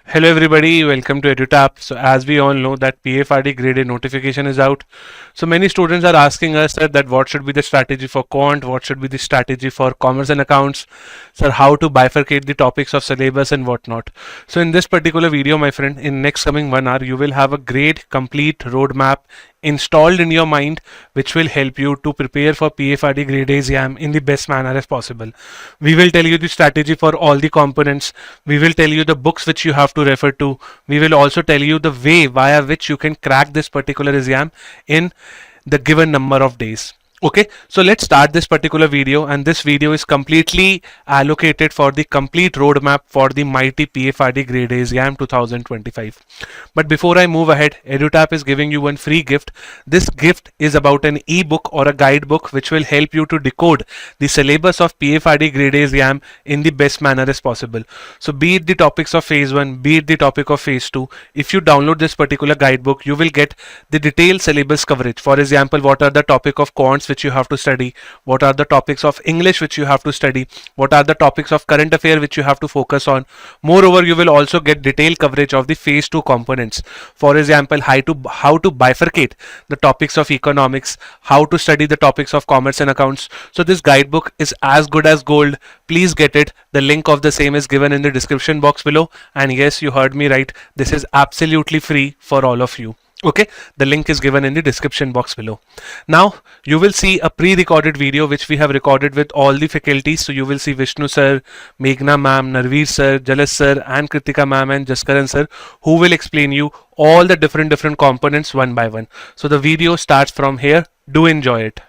Hello everybody, welcome to EduTap. So as we all know that PFRD grade A notification is out. So many students are asking us that what should be the strategy for quant, what should be the strategy for commerce and accounts, sir, how to bifurcate the topics of syllabus and whatnot. So in this particular video, my friend, in next coming 1 hour, you will have a great complete roadmap installed in your mind which will help you to prepare for PFRD grade A exam in the best manner as possible. We will tell you the strategy for all the components. We will tell you the books which you have to refer to. We will also tell you the way via which you can crack this particular exam in the given number of days. Okay, so let's start this particular video, and this video is completely allocated for the complete roadmap for the mighty PFRD grade A exam 2025. But before I move ahead, EduTap is giving you one free gift. This gift is about an ebook or a guidebook which will help you to decode the syllabus of PFRD grade A exam in the best manner as possible. So be it the topics of phase 1, be it the topic of phase 2, if you download this particular guidebook, you will get the detailed syllabus coverage. For example, what are the topic of quants which you have to study, what are the topics of English which you have to study, what are the topics of current affair which you have to focus on. Moreover, you will also get detailed coverage of the phase 2 components. For example, how to bifurcate the topics of economics, how to study the topics of commerce and accounts. So this guidebook is as good as gold. Please get it. The link of the same is given in the description box below, and yes, you heard me right, this is absolutely free for all of you. Okay, the link is given in the description box below. Now you will see a pre-recorded video which we have recorded with all the faculties. So you will see Vishnu sir, Meghna ma'am, Narveer sir, Jalas sir, and Kritika ma'am and Jaskaran sir, who will explain you all the different components one by one. So the video starts from here. Do enjoy it.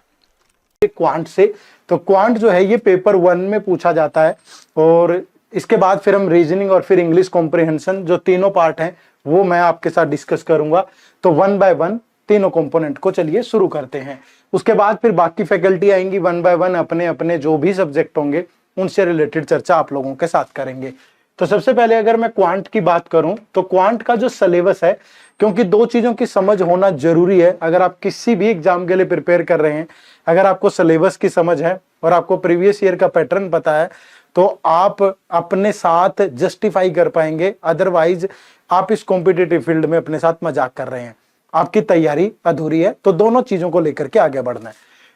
Quant से तो quant जो है ये paper 1 में पूछा जाता है, और इसके बाद फिर हम रीजनिंग और फिर इंग्लिश कॉम्प्रिहेंशन जो तीनों पार्ट हैं वो मैं आपके साथ डिस्कस करूंगा। तो 1 बाय 1 तीनों कंपोनेंट को चलिए शुरू करते हैं। उसके बाद फिर बाकी फैकल्टी आएंगी, 1 बाय 1 अपने अपने जो भी सब्जेक्ट होंगे उनसे रिलेटेड चर्चा आप लोगों के साथ करेंगे। तो सबसे पहले अगर मैं क्वांट की बात करूं तो क्वांट का जो सिलेबस है, क्योंकि दो चीजों की समझ होना जरूरी है। अगर आप किसी भी एग्जाम के लिए प्रिपेयर कर रहे हैं, अगर आपको सिलेबस की समझ है और आपको प्रीवियस ईयर का पैटर्न पता है, तो आप अपने साथ जस्टिफाई कर पाएंगे। अदरवाइज आप इस कॉम्पिटिटिव फील्ड में अपने साथ मजाक कर रहे हैं, आपकी तैयारी अधूरी है। तो दोनों चीजों को लेकर के आगे बढ़ना है।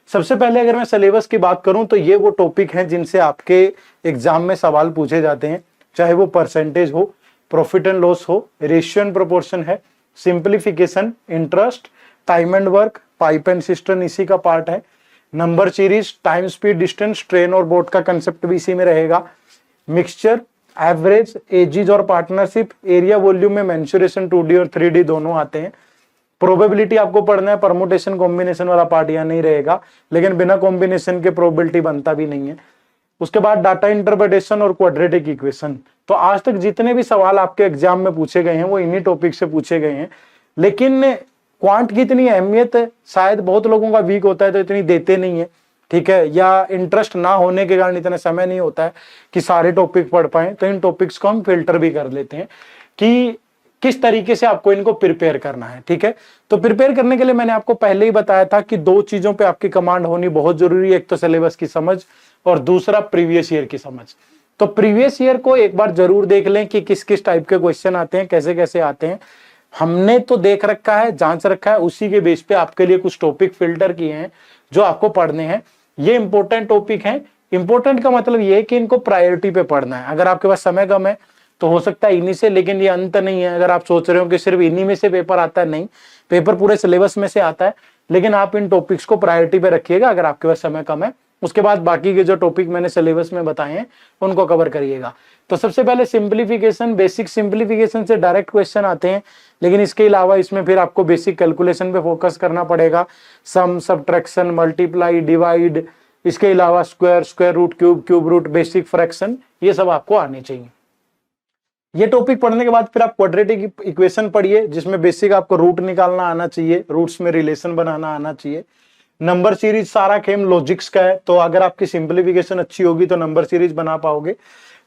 सबसे पहले अगर मैं सिलेबस की बात करूं तो ये वो टॉपिक हैं जिनसे आपके एग्जाम में सवाल पूछे जाते हैं, चाहे वो परसेंटेज हो, प्रॉफिट एंड लॉस हो, रेशियो एंड प्रोपोर्शन है, simplification, interest, time and work, pipe and system इसी का पार्ट है, number series, time speed distance, train और बोट का कंसेप्ट भी इसी में रहेगा, मिक्सचर, एवरेज, एजीज और पार्टनरशिप, एरिया वॉल्यूम में मेंसुरेशन 2D और 3D दोनों आते हैं, प्रोबेबिलिटी आपको पढ़ना है, परमुटेशन कॉम्बिनेशन वाला पार्ट यहाँ नहीं रहेगा, लेकिन बिना कॉम्बिनेशन के प्रोबेबिलिटी बनता भी नहीं है। उसके बाद डाटा इंटरप्रिटेशन और क्वाड्रेटिक इक्वेशन। तो आज तक जितने भी सवाल आपके एग्जाम में पूछे गए हैं वो इन्हीं टॉपिक से पूछे गए हैं, लेकिन क्वांट की इतनी अहमियत शायद बहुत लोगों का वीक होता है तो इतनी देते नहीं है, ठीक है, या इंटरेस्ट ना होने के कारण इतना समय नहीं होता है कि सारे टॉपिक पढ़ पाए। तो इन टॉपिक्स को हम फिल्टर भी कर लेते हैं कि किस तरीके से आपको इनको प्रिपेयर करना है, ठीक है। तो प्रिपेयर करने के लिए मैंने आपको पहले ही बताया था कि दो चीजों पे आपकी कमांड होनी बहुत जरूरी है, एक तो सिलेबस की समझ और दूसरा प्रीवियस ईयर की समझ। तो प्रीवियस ईयर को एक बार जरूर देख लें कि किस किस टाइप के क्वेश्चन आते हैं, कैसे कैसे आते हैं। हमने तो देख रखा है, जांच रखा है, उसी के बेस पे आपके लिए कुछ टॉपिक फिल्टर किए हैं जो आपको पढ़ने हैं। ये इंपॉर्टेंट टॉपिक हैं। इंपॉर्टेंट का मतलब ये है कि इनको प्रायोरिटी पे पढ़ना है। अगर आपके पास समय कम है तो हो सकता है इन्हीं से, लेकिन ये अंत नहीं है। अगर आप सोच रहे हो कि सिर्फ इन्हीं में से पेपर आता है, नहीं, पेपर पूरे सिलेबस में से आता है, लेकिन आप इन टॉपिक्स को प्रायोरिटी पे रखिएगा अगर आपके पास समय कम है। उसके बाद बाकी के जो टॉपिक मैंने सिलेबस में बताए हैं उनको कवर करिएगा। तो सबसे पहले सिंप्लीफिकेशन, बेसिक सिंप्लीफिकेशन से डायरेक्ट क्वेश्चन आते हैं, लेकिन इसके अलावा इसमें फिर आपको बेसिक कैलकुलेशन पे फोकस करना पड़ेगा। सम, सब्ट्रैक्शन, मल्टीप्लाई, डिवाइड, इसके अलावा square, square root, cube, cube root, basic fraction, ये सब आपको आने चाहिए। ये टॉपिक पढ़ने के बाद फिर आप क्वाड्रेटिक इक्वेशन पढ़िए, जिसमें बेसिक आपको रूट निकालना आना चाहिए, रूट्स में रिलेशन बनाना आना चाहिए। नंबर सीरीज सारा खेम लॉजिक्स का है, तो अगर आपकी सिंप्लीफिकेशन अच्छी होगी तो नंबर सीरीज बना पाओगे।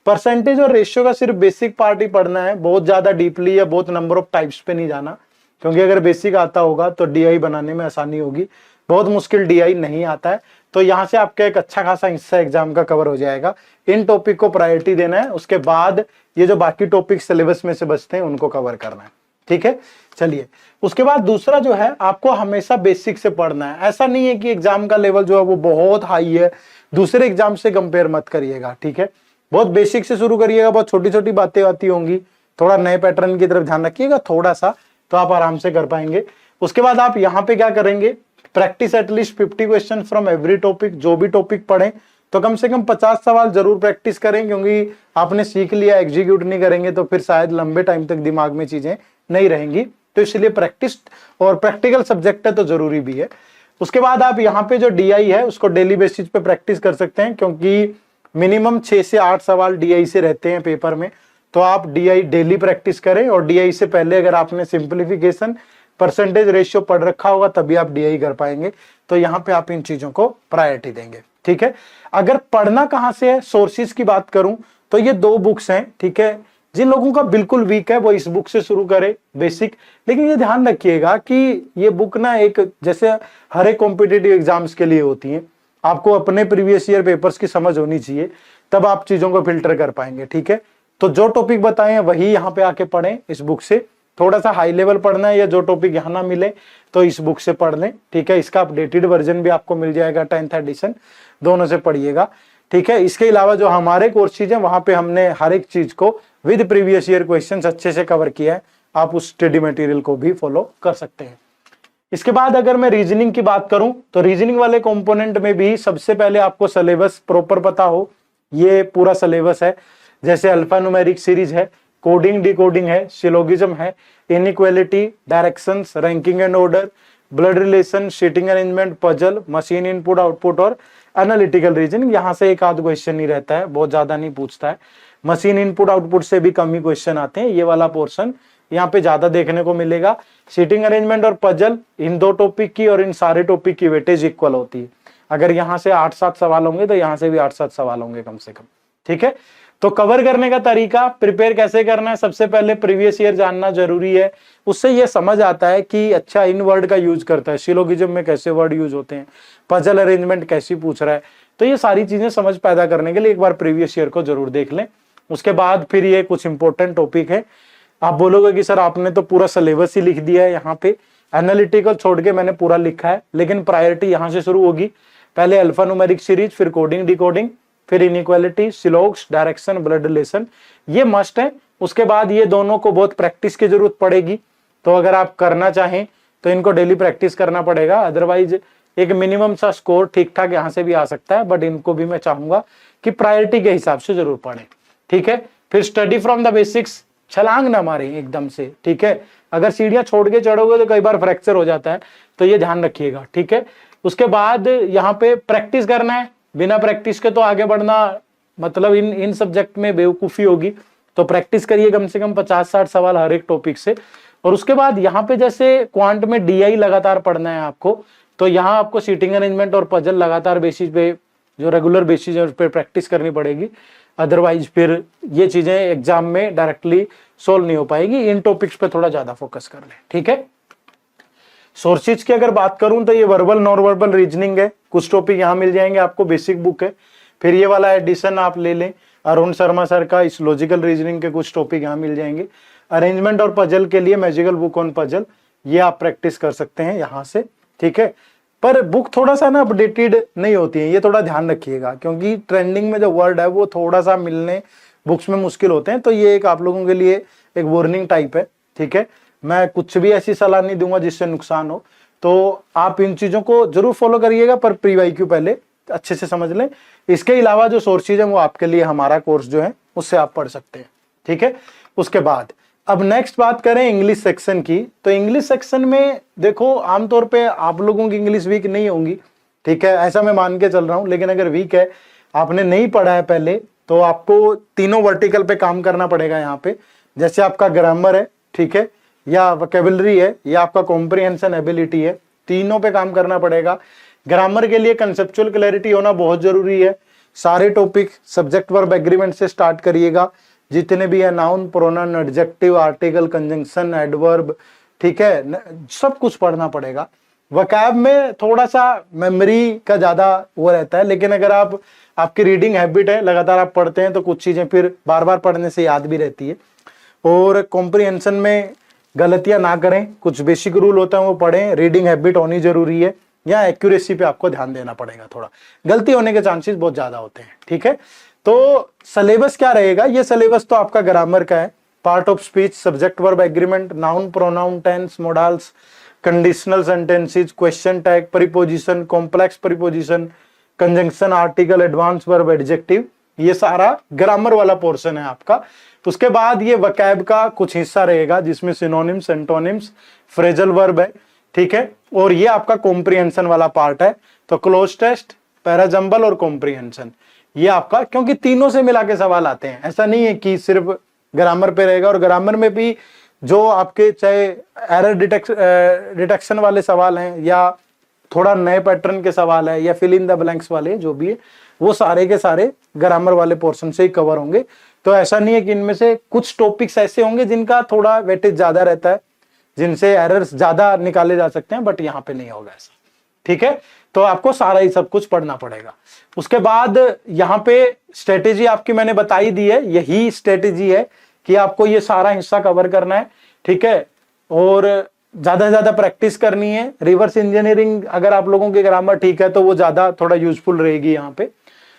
परसेंटेज और रेशियो का सिर्फ बेसिक पार्ट ही पढ़ना है, बहुत ज्यादा डीपली या बहुत नंबर ऑफ टाइप्स पे नहीं जाना, क्योंकि अगर बेसिक आता होगा तो डीआई बनाने में आसानी होगी। बहुत मुश्किल डीआई नहीं आता है। तो यहाँ से आपका एक अच्छा खासा हिस्सा एग्जाम का कवर हो जाएगा। इन टॉपिक को प्रायोरिटी देना है, उसके बाद ये जो बाकी टॉपिक सिलेबस में से बचते हैं उनको कवर करना है। ठीक है, चलिए उसके बाद दूसरा जो है, आपको हमेशा बेसिक से पढ़ना है। ऐसा नहीं है कि एग्जाम का लेवल जो है वो बहुत हाई है, दूसरे एग्जाम से कंपेयर मत करिएगा। ठीक है, बहुत बेसिक से शुरू करिएगा, बहुत छोटी छोटी बातें आती होंगी, थोड़ा नए पैटर्न की तरफ ध्यान रखिएगा थोड़ा सा, तो आप आराम से कर पाएंगे। उसके बाद आप यहाँ पे क्या करेंगे, practice at least 50 question from every topic. जो भी टॉपिक पढ़ें तो कम से कम 50 सवाल जरूर प्रैक्टिस करें, क्योंकि आपने सीख लिया, एग्जीक्यूट नहीं करेंगे तो फिर शायद लंबे टाइम तक दिमाग में चीजें नहीं रहेंगी। तो इसलिए प्रैक्टिस और प्रैक्टिकल सब्जेक्ट है तो जरूरी भी है। उसके बाद आप यहाँ पे जो डीआई है उसको डेली बेसिस पे प्रैक्टिस कर सकते हैं, क्योंकि मिनिमम 6 से 8 सवाल डीआई से रहते हैं पेपर में। तो आप डीआई डेली प्रैक्टिस करें, और डीआई से पहले अगर आपने सिंप्लीफिकेशन परसेंटेज रेशियो पढ़ रखा होगा तभी आप डीआई कर पाएंगे। तो यहाँ पे आप इन चीजों को प्रायोरिटी देंगे। ठीक है, अगर पढ़ना कहाँ से है, सोर्सेज की बात करूं तो ये 2 बुक्स हैं। ठीक है, जिन लोगों का बिल्कुल वीक है वो इस बुक से शुरू करे बेसिक, लेकिन ये ध्यान रखिएगा कि ये बुक ना एक जैसे हर एक कॉम्पिटिटिव एग्जाम्स के लिए होती है, आपको अपने प्रीवियस ईयर पेपर्स की समझ होनी चाहिए, तब आप चीजों को फिल्टर कर पाएंगे। ठीक है, तो जो टॉपिक बताए हैं वही यहाँ पे आके पढ़ें इस बुक से। थोड़ा सा हाई लेवल पढ़ना है या जो टॉपिक यहाँ ना मिले तो इस बुक से पढ़ लें। ठीक है, इसका अपडेटेड वर्जन भी आपको मिल जाएगा, 10th एडिशन, दोनों से पढ़िएगा। ठीक है, इसके अलावा जो हमारे कोर्सेज हैं वहां पे हमने हर एक चीज को विद प्रीवियस ईयर क्वेश्चंस अच्छे से कवर किया है, आप उस स्टडी मटेरियल को भी फॉलो कर सकते हैं। इसके बाद अगर मैं रीजनिंग की बात करूं तो रीजनिंग वाले कंपोनेंट में भी सबसे पहले आपको सिलेबस प्रॉपर पता हो। ये पूरा सिलेबस है, जैसे अल्फा न्यूमेरिक सीरीज है, कोडिंग डिकोडिंग है, सिलोगिज्म है, inequality, directions, ranking and order, blood relation, seating arrangement, puzzle, machine input output और एनालिटिकल रीजनिंग। यहाँ से एक आध क्वेश्चन ही रहता है, बहुत ज्यादा नहीं पूछता है। मशीन इनपुट आउटपुट से भी कम ही क्वेश्चन आते हैं, ये वाला पोर्शन यहाँ पे ज्यादा देखने को मिलेगा। सीटिंग अरेंजमेंट और पजल, इन 2 टॉपिक की और इन सारे टॉपिक की वेटेज इक्वल होती है। अगर यहाँ से 8-7 सवाल होंगे तो यहाँ से भी 8-7 सवाल होंगे कम से कम। ठीक है, तो कवर करने का तरीका, प्रिपेयर कैसे करना है, सबसे पहले प्रीवियस ईयर जानना जरूरी है। उससे ये समझ आता है कि अच्छा इन वर्ड का यूज करता है, सिलोगिज्म में कैसे वर्ड यूज होते हैं, पजल अरेंजमेंट कैसी पूछ रहा है। तो ये सारी चीजें समझ पैदा करने के लिए एक बार प्रीवियस ईयर को जरूर देख लें। उसके बाद फिर ये कुछ इंपॉर्टेंट टॉपिक है। आप बोलोगे कि सर आपने तो पूरा सिलेबस ही लिख दिया है, यहाँ पे एनालिटिकल छोड़ के मैंने पूरा लिखा है, लेकिन प्रायोरिटी यहाँ से शुरू होगी। पहले अल्फा न्यूमेरिक सीरीज, फिर कोडिंग डिकोडिंग, फिर इनइक्वालिटी, सिलोग्स, डायरेक्शन, ब्लड रिलेशन, ये मस्ट है। उसके बाद ये दोनों को बहुत प्रैक्टिस की जरूरत पड़ेगी। तो अगर आप करना चाहें तो इनको डेली प्रैक्टिस करना पड़ेगा, अदरवाइज एक मिनिमम सा स्कोर ठीक ठाक यहाँ से भी आ सकता है, बट इनको भी मैं चाहूंगा कि प्रायोरिटी के हिसाब से जरूर पढ़ें। ठीक है, फिर स्टडी फ्रॉम द बेसिक्स, छलांग ना मारें एकदम से। ठीक है, अगर सीढ़ियां छोड़ के चढ़ोगे तो कई बार फ्रैक्चर हो जाता है, तो ये ध्यान रखिएगा। ठीक है, उसके बाद यहाँ पे प्रैक्टिस करना है, बिना प्रैक्टिस के तो आगे बढ़ना मतलब इन सब्जेक्ट में बेवकूफी होगी। तो प्रैक्टिस करिए कम से कम 50-60 सवाल हर एक टॉपिक से। और उसके बाद यहाँ पे जैसे क्वांट में डीआई लगातार पढ़ना है आपको, तो यहाँ आपको सीटिंग अरेंजमेंट और पजल लगातार बेसिस पे, जो रेगुलर बेसिस है उस पर प्रैक्टिस करनी पड़ेगी, अदरवाइज फिर ये चीजें एग्जाम में डायरेक्टली सोल्व नहीं हो पाएगी। इन टॉपिक्स पे थोड़ा ज्यादा फोकस कर लें। ठीक है, सोर्सेज की अगर बात करूं तो ये वर्बल नॉन वर्बल रीजनिंग है, कुछ टॉपिक यहाँ मिल जाएंगे आपको, बेसिक बुक है। फिर ये वाला एडिशन आप ले लें, अरुण शर्मा सर का, इस लॉजिकल रीजनिंग के कुछ टॉपिक यहाँ मिल जाएंगे। अरेंजमेंट और पजल के लिए मैजिकल बुक ऑन पजल, ये आप प्रैक्टिस कर सकते हैं यहाँ से। ठीक है, पर बुक थोड़ा सा ना अपडेटेड नहीं होती है, ये थोड़ा ध्यान रखिएगा, क्योंकि ट्रेंडिंग में जो वर्ड है वो थोड़ा सा मिलने बुक्स में मुश्किल होते हैं। तो ये एक आप लोगों के लिए एक वार्निंग टाइप है। ठीक है, मैं कुछ भी ऐसी सलाह नहीं दूंगा जिससे नुकसान हो, तो आप इन चीजों को जरूर फॉलो करिएगा, पर प्री वाईक्यू पहले अच्छे से समझ लें। इसके अलावा जो सोर्सेज है वो आपके लिए हमारा कोर्स जो है उससे आप पढ़ सकते हैं। ठीक है, उसके बाद अब नेक्स्ट बात करें इंग्लिश सेक्शन की। तो इंग्लिश सेक्शन में देखो, आमतौर पे आप लोगों की इंग्लिश वीक नहीं होंगी, ठीक है, ऐसा मैं मान के चल रहा हूं। लेकिन अगर वीक है, आपने नहीं पढ़ा है पहले, तो आपको तीनों वर्टिकल पे काम करना पड़ेगा यहाँ पे। जैसे आपका ग्रामर है, ठीक है, या वोकैबुलरी है, या आपका कॉम्प्रिहेंशन एबिलिटी है, तीनों पे काम करना पड़ेगा। ग्रामर के लिए कंसेप्चुअल क्लैरिटी होना बहुत जरूरी है। सारे टॉपिक सब्जेक्ट वर्ब एग्रीमेंट से स्टार्ट करिएगा, जितने भी है, noun, pronoun, adjective, article, conjunction, adverb, ठीक है, सब कुछ पढ़ना पड़ेगा। वकैब में थोड़ा सा मेमोरी का ज्यादा वो रहता है, लेकिन अगर आपकी रीडिंग हैबिट है, लगातार आप पढ़ते हैं, तो कुछ चीजें फिर बार बार पढ़ने से याद भी रहती है। और कॉम्प्रिहेंशन में गलतियां ना करें, कुछ बेसिक रूल होता है वो पढ़ें, रीडिंग हैबिट होनी जरूरी है, या एक्यूरेसी पे आपको ध्यान देना पड़ेगा, थोड़ा गलती होने के चांसेस बहुत ज्यादा होते हैं। ठीक है, तो सिलेबस क्या रहेगा, ये सिलेबस तो आपका ग्रामर का है, part of speech, subject verb agreement, noun pronoun tense modals, conditional sentences, question tag, preposition, complex preposition, conjunction article, advance verb, adjective, ये सारा ग्रामर वाला पोर्शन है आपका। उसके बाद ये वकैब का कुछ हिस्सा रहेगा जिसमें सिनोनिम्स, एंटोनिम्स, फ्रेजल वर्ब है। ठीक है, और ये आपका कॉम्प्रिहेंशन वाला पार्ट है। तो क्लोज टेस्ट, पैराजंबल और कॉम्प्रिहेंशन, ये आपका, क्योंकि तीनों से मिला के सवाल आते हैं, ऐसा नहीं है कि सिर्फ ग्रामर पे रहेगा। और ग्रामर में भी जो आपके चाहे एरर डिटेक्शन वाले सवाल हैं, या थोड़ा नए पैटर्न के सवाल है, या फिल इन द ब्लैंक्स वाले, जो भी है वो सारे के सारे ग्रामर वाले पोर्शन से ही कवर होंगे। तो ऐसा नहीं है कि इनमें से कुछ टॉपिक्स ऐसे होंगे जिनका थोड़ा वेटेज ज्यादा रहता है, जिनसे एरर्स ज्यादा निकाले जा सकते हैं, बट यहाँ पे नहीं होगा ऐसा। ठीक है, तो आपको सारा ही सब कुछ पढ़ना पड़ेगा। उसके बाद यहाँ पे स्ट्रेटेजी आपकी मैंने बताई दी है, यही स्ट्रेटेजी है कि आपको ये सारा हिस्सा कवर करना है। ठीक है, और ज्यादा से ज्यादा प्रैक्टिस करनी है। रिवर्स इंजीनियरिंग अगर आप लोगों की ग्रामर ठीक है तो वो ज्यादा थोड़ा यूजफुल रहेगी यहाँ पे।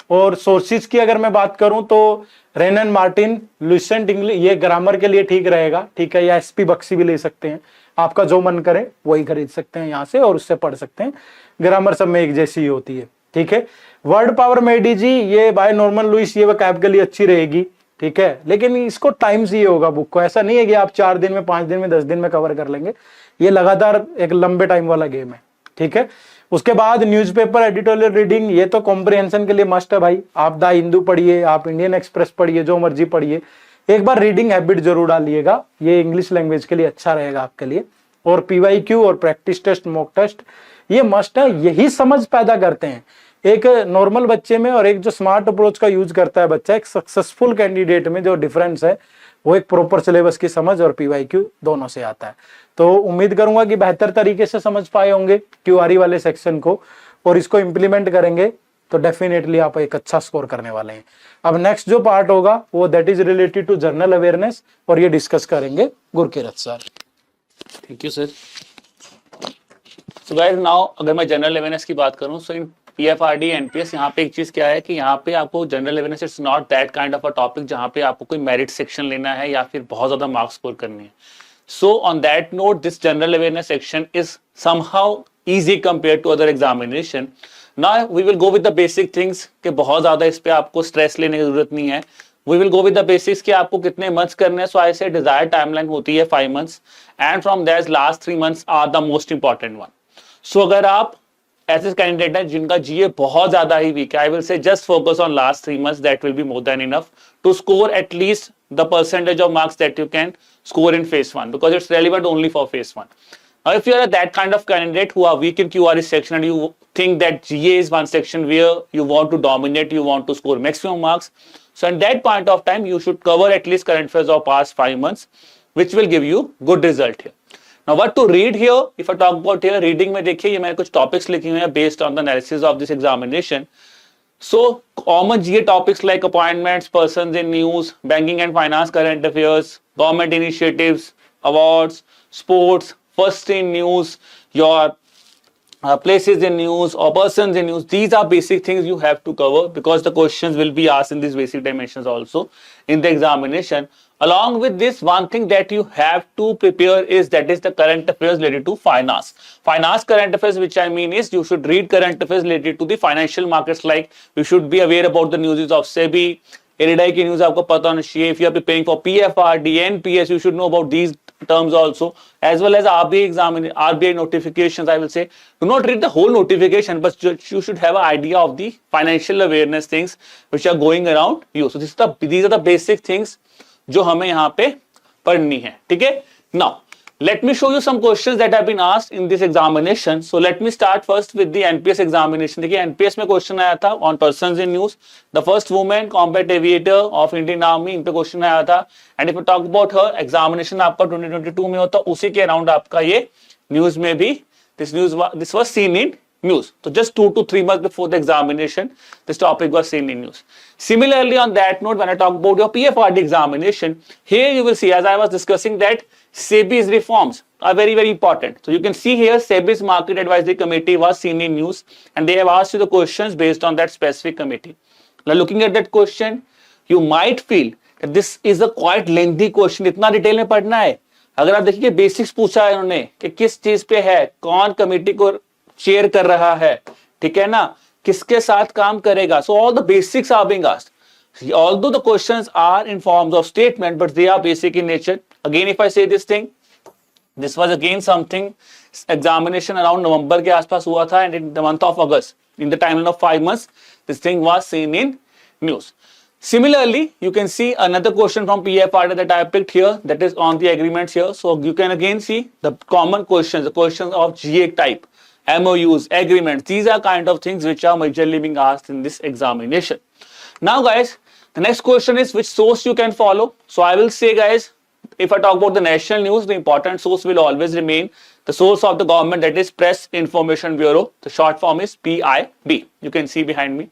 और सोर्सेज की अगर मैं बात करूं तो rain and Martin, Lucent English, ये ग्रामर के लिए ठीक रहेगा। ठीक है, या एसपी बक्सी भी ले सकते हैं, आपका जो मन करे वही खरीद सकते हैं यहाँ से और उससे पढ़ सकते हैं, ग्रामर सब में एक जैसी ही होती है। ठीक है, वर्ड पावर मेडी जी, ये बाय नॉर्मन लुइस, ये वकैब के लिए अच्छी रहेगी। ठीक है, लेकिन इसको टाइम चाहिए होगा बुक को, ऐसा नहीं है कि आप 4 दिन में, 5 दिन में, 10 दिन में कवर कर लेंगे, ये लगातार एक लंबे टाइम वाला गेम है। ठीक है, उसके बाद न्यूज़पेपर एडिटोरियल रीडिंग, ये तो कॉम्प्रिहेंशन के लिए मस्ट है भाई। आप द हिंदू पढ़िए, आप इंडियन एक्सप्रेस पढ़िए, जो मर्जी पढ़िए, एक बार रीडिंग हैबिट जरूर डालिएगा, ये इंग्लिश लैंग्वेज के लिए अच्छा रहेगा आपके लिए। और पीवाईक्यू और प्रैक्टिस टेस्ट, मॉक टेस्ट, ये मस्ट है, यही समझ पैदा करते हैं एक नॉर्मल बच्चे में और एक जो स्मार्ट अप्रोच का यूज करता है बच्चा, एक सक्सेसफुल कैंडिडेट में जो डिफरेंस है वो एक प्रॉपर सिलेबस की समझ और पीवाईक्यू दोनों से आता है। तो उम्मीद करूंगा कि बेहतर तरीके से समझ पाए होंगे क्यूआरई वाले सेक्शन को, और इसको इम्प्लीमेंट करेंगे तो डेफिनेटली आप एक अच्छा स्कोर करने वाले हैं। अब नेक्स्ट जो पार्ट होगा वो that is related to general awareness, और ये डिस्कस करेंगे Gurkirat sir. Thank you sir. So guys now अगर मैं जनरल अवेयरनेस की बात करूं, सो इन पीएफआरडी एनपीएस यहाँ पे एक चीज क्या है कि यहाँ पे आपको general awareness it's not that kind of a topic जहाँ पे आपको कोई मेरिट सेक्शन लेना है या फिर बहुत ज्यादा मार्क्स स्कोर करने हैं। So on that note this general awareness section is somehow easy compare to other examination. Now we will go with the basic things कि बहुत ज्यादा इस पे आपको स्ट्रेस लेने की जरूरत नहीं है। We will go with the basics कि आपको कितने मंथ्स करने हैं। सो आई से डिजायर्ड टाइमलाइन होती है 5 months and from that last 3 months are the most important one. So अगर आप ऐसे कैंडिडेट हैं जिनका जीए बहुत ज्यादा ही वीक है, I will say just focus on last 3 months, that will be more than enough to score at least the percentage of marks that you can score in phase 1 because it's relevant only for phase 1. Now if you are that kind of candidate who are weak in QRE section and you think that GA is one section where you want to dominate, you want to score maximum marks, so at that point of time you should cover at least current affairs of past 5 months, which will give you good result here. Now what to read here, if I talk about here reading में देखिए ये मैंने कुछ topics लिखे हुए हैं based on the analysis of this examination. So common GA topics like appointments, persons in news, banking and finance, current affairs, government initiatives, awards, sports, first in news, your places in news or persons in news. These are basic things you have to cover because the questions will be asked in these basic dimensions also in the examination. Along with this, one thing that you have to prepare is that is the current affairs related to finance. Finance current affairs, which I mean is you should read current affairs related to the financial markets, like you should be aware about the news of SEBI, IRDAI की news आपको पता होना चाहिए. If you are preparing for PFRD, NPS, you should know about these terms also, as well as RBI notifications. I will say do not read the whole notification, but you should have an idea of the financial awareness things which are going around you. So these are the basic things जो हमें यहाँ पे पढ़नी है. ठीक है, now let me show you some questions that have been asked in this examination. So let me start first with the NPS examination. देखिए NPS में क्वेश्चन आया था on persons in news, the first woman combat aviator of Indian Army, इन पे question आया था. And if we talk about her examination आपका 2022 में होता, उसी के अराउंड आपका ये न्यूज में भी This was seen in news. So just 2 to 3 months before the examination, this topic was seen in news. Similarly, on that note, when I talk about your PFRD examination, here you will see, as I was discussing, that SEBI's reforms are very, very important. So you can see here, SEBI's Market Advisory Committee was seen in news, and they have asked you the questions based on that specific committee. Now, looking at that question, you might feel that this is a quite lengthy question. इतना detail में पढ़ना है. अगर आप देखिए basics पूछा है उन्होंने कि किस चीज पे है, कौन कमेटी को चेयर कर रहा है, ठीक है ना, किसके साथ काम करेगा. So all the basics are being asked. Although the questions are in forms of statement, but they are basic in nature. Again, if I say this thing, this was again something examination around November के आसपास हुआ था, and in the month of August, in the timeline of 5 months, this thing was seen in news. Similarly, you can see another question from PFRD that I picked here, that is on the agreements here. So you can again see the common questions, the questions of GA type, MOUs, agreements. These are kind of things which are majorly being asked in this examination. Now guys, the next question is which source you can follow. So I will say guys, if I talk about the national news, the important source will always remain the source of the government, that is Press Information Bureau. The short form is PIB. You can see behind me.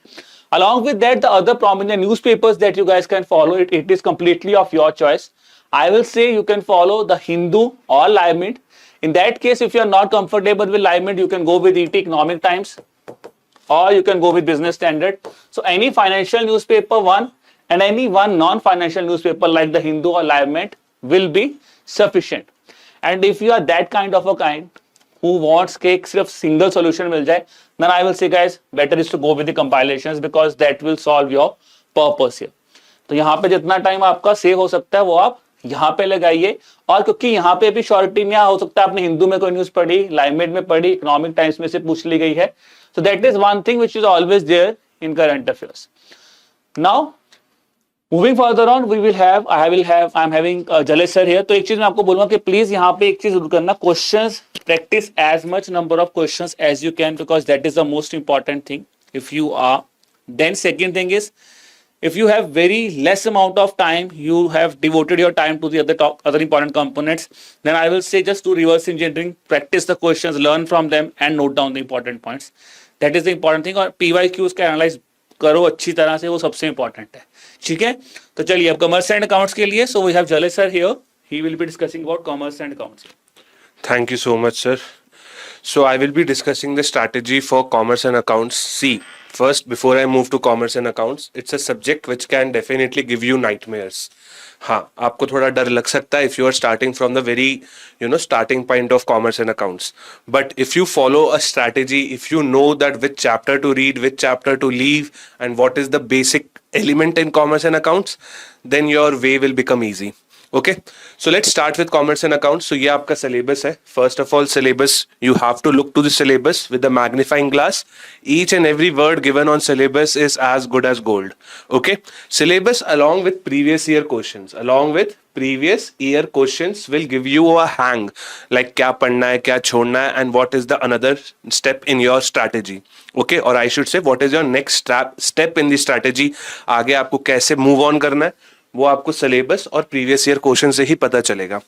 Along with that, the other prominent newspapers that you guys can follow, it is completely of your choice. I will say you can follow the Hindu or Live Mint. In that case, if you are not comfortable with Live Mint, you can go with ET Economic Times, or you can go with Business Standard. So any financial newspaper one and any one non-financial newspaper like the Hindu or Live Mint will be sufficient. And if you are that kind of a kind who wants कि सिर्फ single solution मिल जाए, then I will say guys, better is to go with the compilations because that will solve your purpose here. तो यहाँ पे जितना time आपका save हो सकता है वो आप यहाँ पे लगाइए, और क्योंकि यहाँ पे भी श्योरिटी नहीं हो सकता आपने हिंदू में कोई न्यूज पढ़ी, लाइममेट में पढ़ी, इकोनॉमिक टाइम्स में से पूछ ली गई है. So that is one thing which is always there in current affairs. Now moving further on, I'm having Jalesh sir here. तो एक चीज मैं आपको बोलूंगा कि प्लीज यहाँ पे एक चीज जरूर करना, questions practice as much number of questions as you can, because that is the most important thing. If you are, then second thing is, if you have very less amount of time, you have devoted your time to the other important components, then I will say just do reverse engineering, practice the questions, learn from them and note down the important points. That is the important thing. और PYQs का analyse करो अच्छी तरह से, वो सबसे important है. ठीक है, तो चलिए अब कॉमर्स एंड अकाउंट्स के लिए, so we have Jalesh sir here, he will be discussing about commerce and accounts. Thank you so much, sir. So I will be discussing the strategy for commerce and accounts. See, first, before I move to commerce and accounts, it's a subject which can definitely give you nightmares. हाँ, आपको थोड़ा डर लग सकता है if you are starting from the very, starting point of commerce and accounts. But if you follow a strategy, if you know that which chapter to read, which chapter to leave, and what is the basic element in commerce and accounts, then your way will become easy. Okay, so let's start with commerce and accounts. So ये आपका syllabus है. First of all, syllabus, you have to look to the syllabus with the magnifying glass. Each and every word given on syllabus is as good as gold. Okay, syllabus along with previous year questions, will give you a hang, like क्या पढ़ना है, क्या छोड़ना है, and what is the another step in your strategy. Okay, or I should say what is your next step in the strategy. आगे आपको कैसे move on करना है, वो आपको सिलेबस और प्रीवियस ईयर क्वेश्चन से ही पता चलेगा.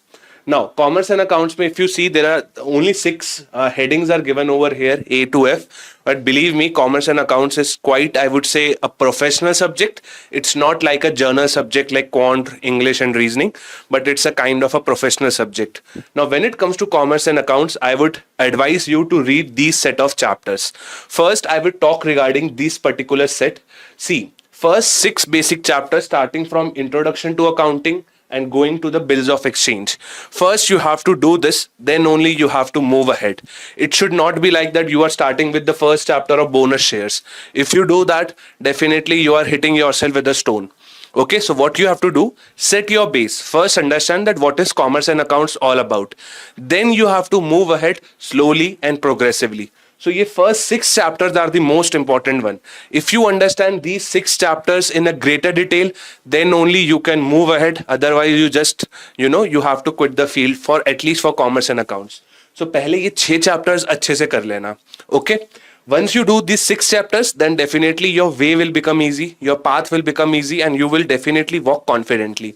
Now, commerce and accounts में if you see there are only 6 headings are given over here, A to F. But believe me, commerce and accounts is quite, I would say, a professional subject. It's not like a journal subject like quant, English and reasoning, but it's a kind of a professional subject. Now, when it comes to commerce and accounts, I would advise you to read these set of chapters. First, I will talk regarding this particular set. See, first 6 basic chapters starting from introduction to accounting and going to the bills of exchange. First, you have to do this, then only you have to move ahead. It should not be like that you are starting with the first chapter of bonus shares. If you do that, definitely you are hitting yourself with a stone. Okay, so what you have to do, set your base. First, understand that what is commerce and accounts all about. Then you have to move ahead slowly and progressively. So your first 6 chapters are the most important one. If you understand these 6 chapters in a greater detail, then only you can move ahead. Otherwise, you just, you have to quit the field for at least for commerce and accounts. So पहले ये 6 chapters अच्छे से कर लेना. Okay. Once you do these 6 chapters, then definitely your way will become easy, your path will become easy, and you will definitely walk confidently.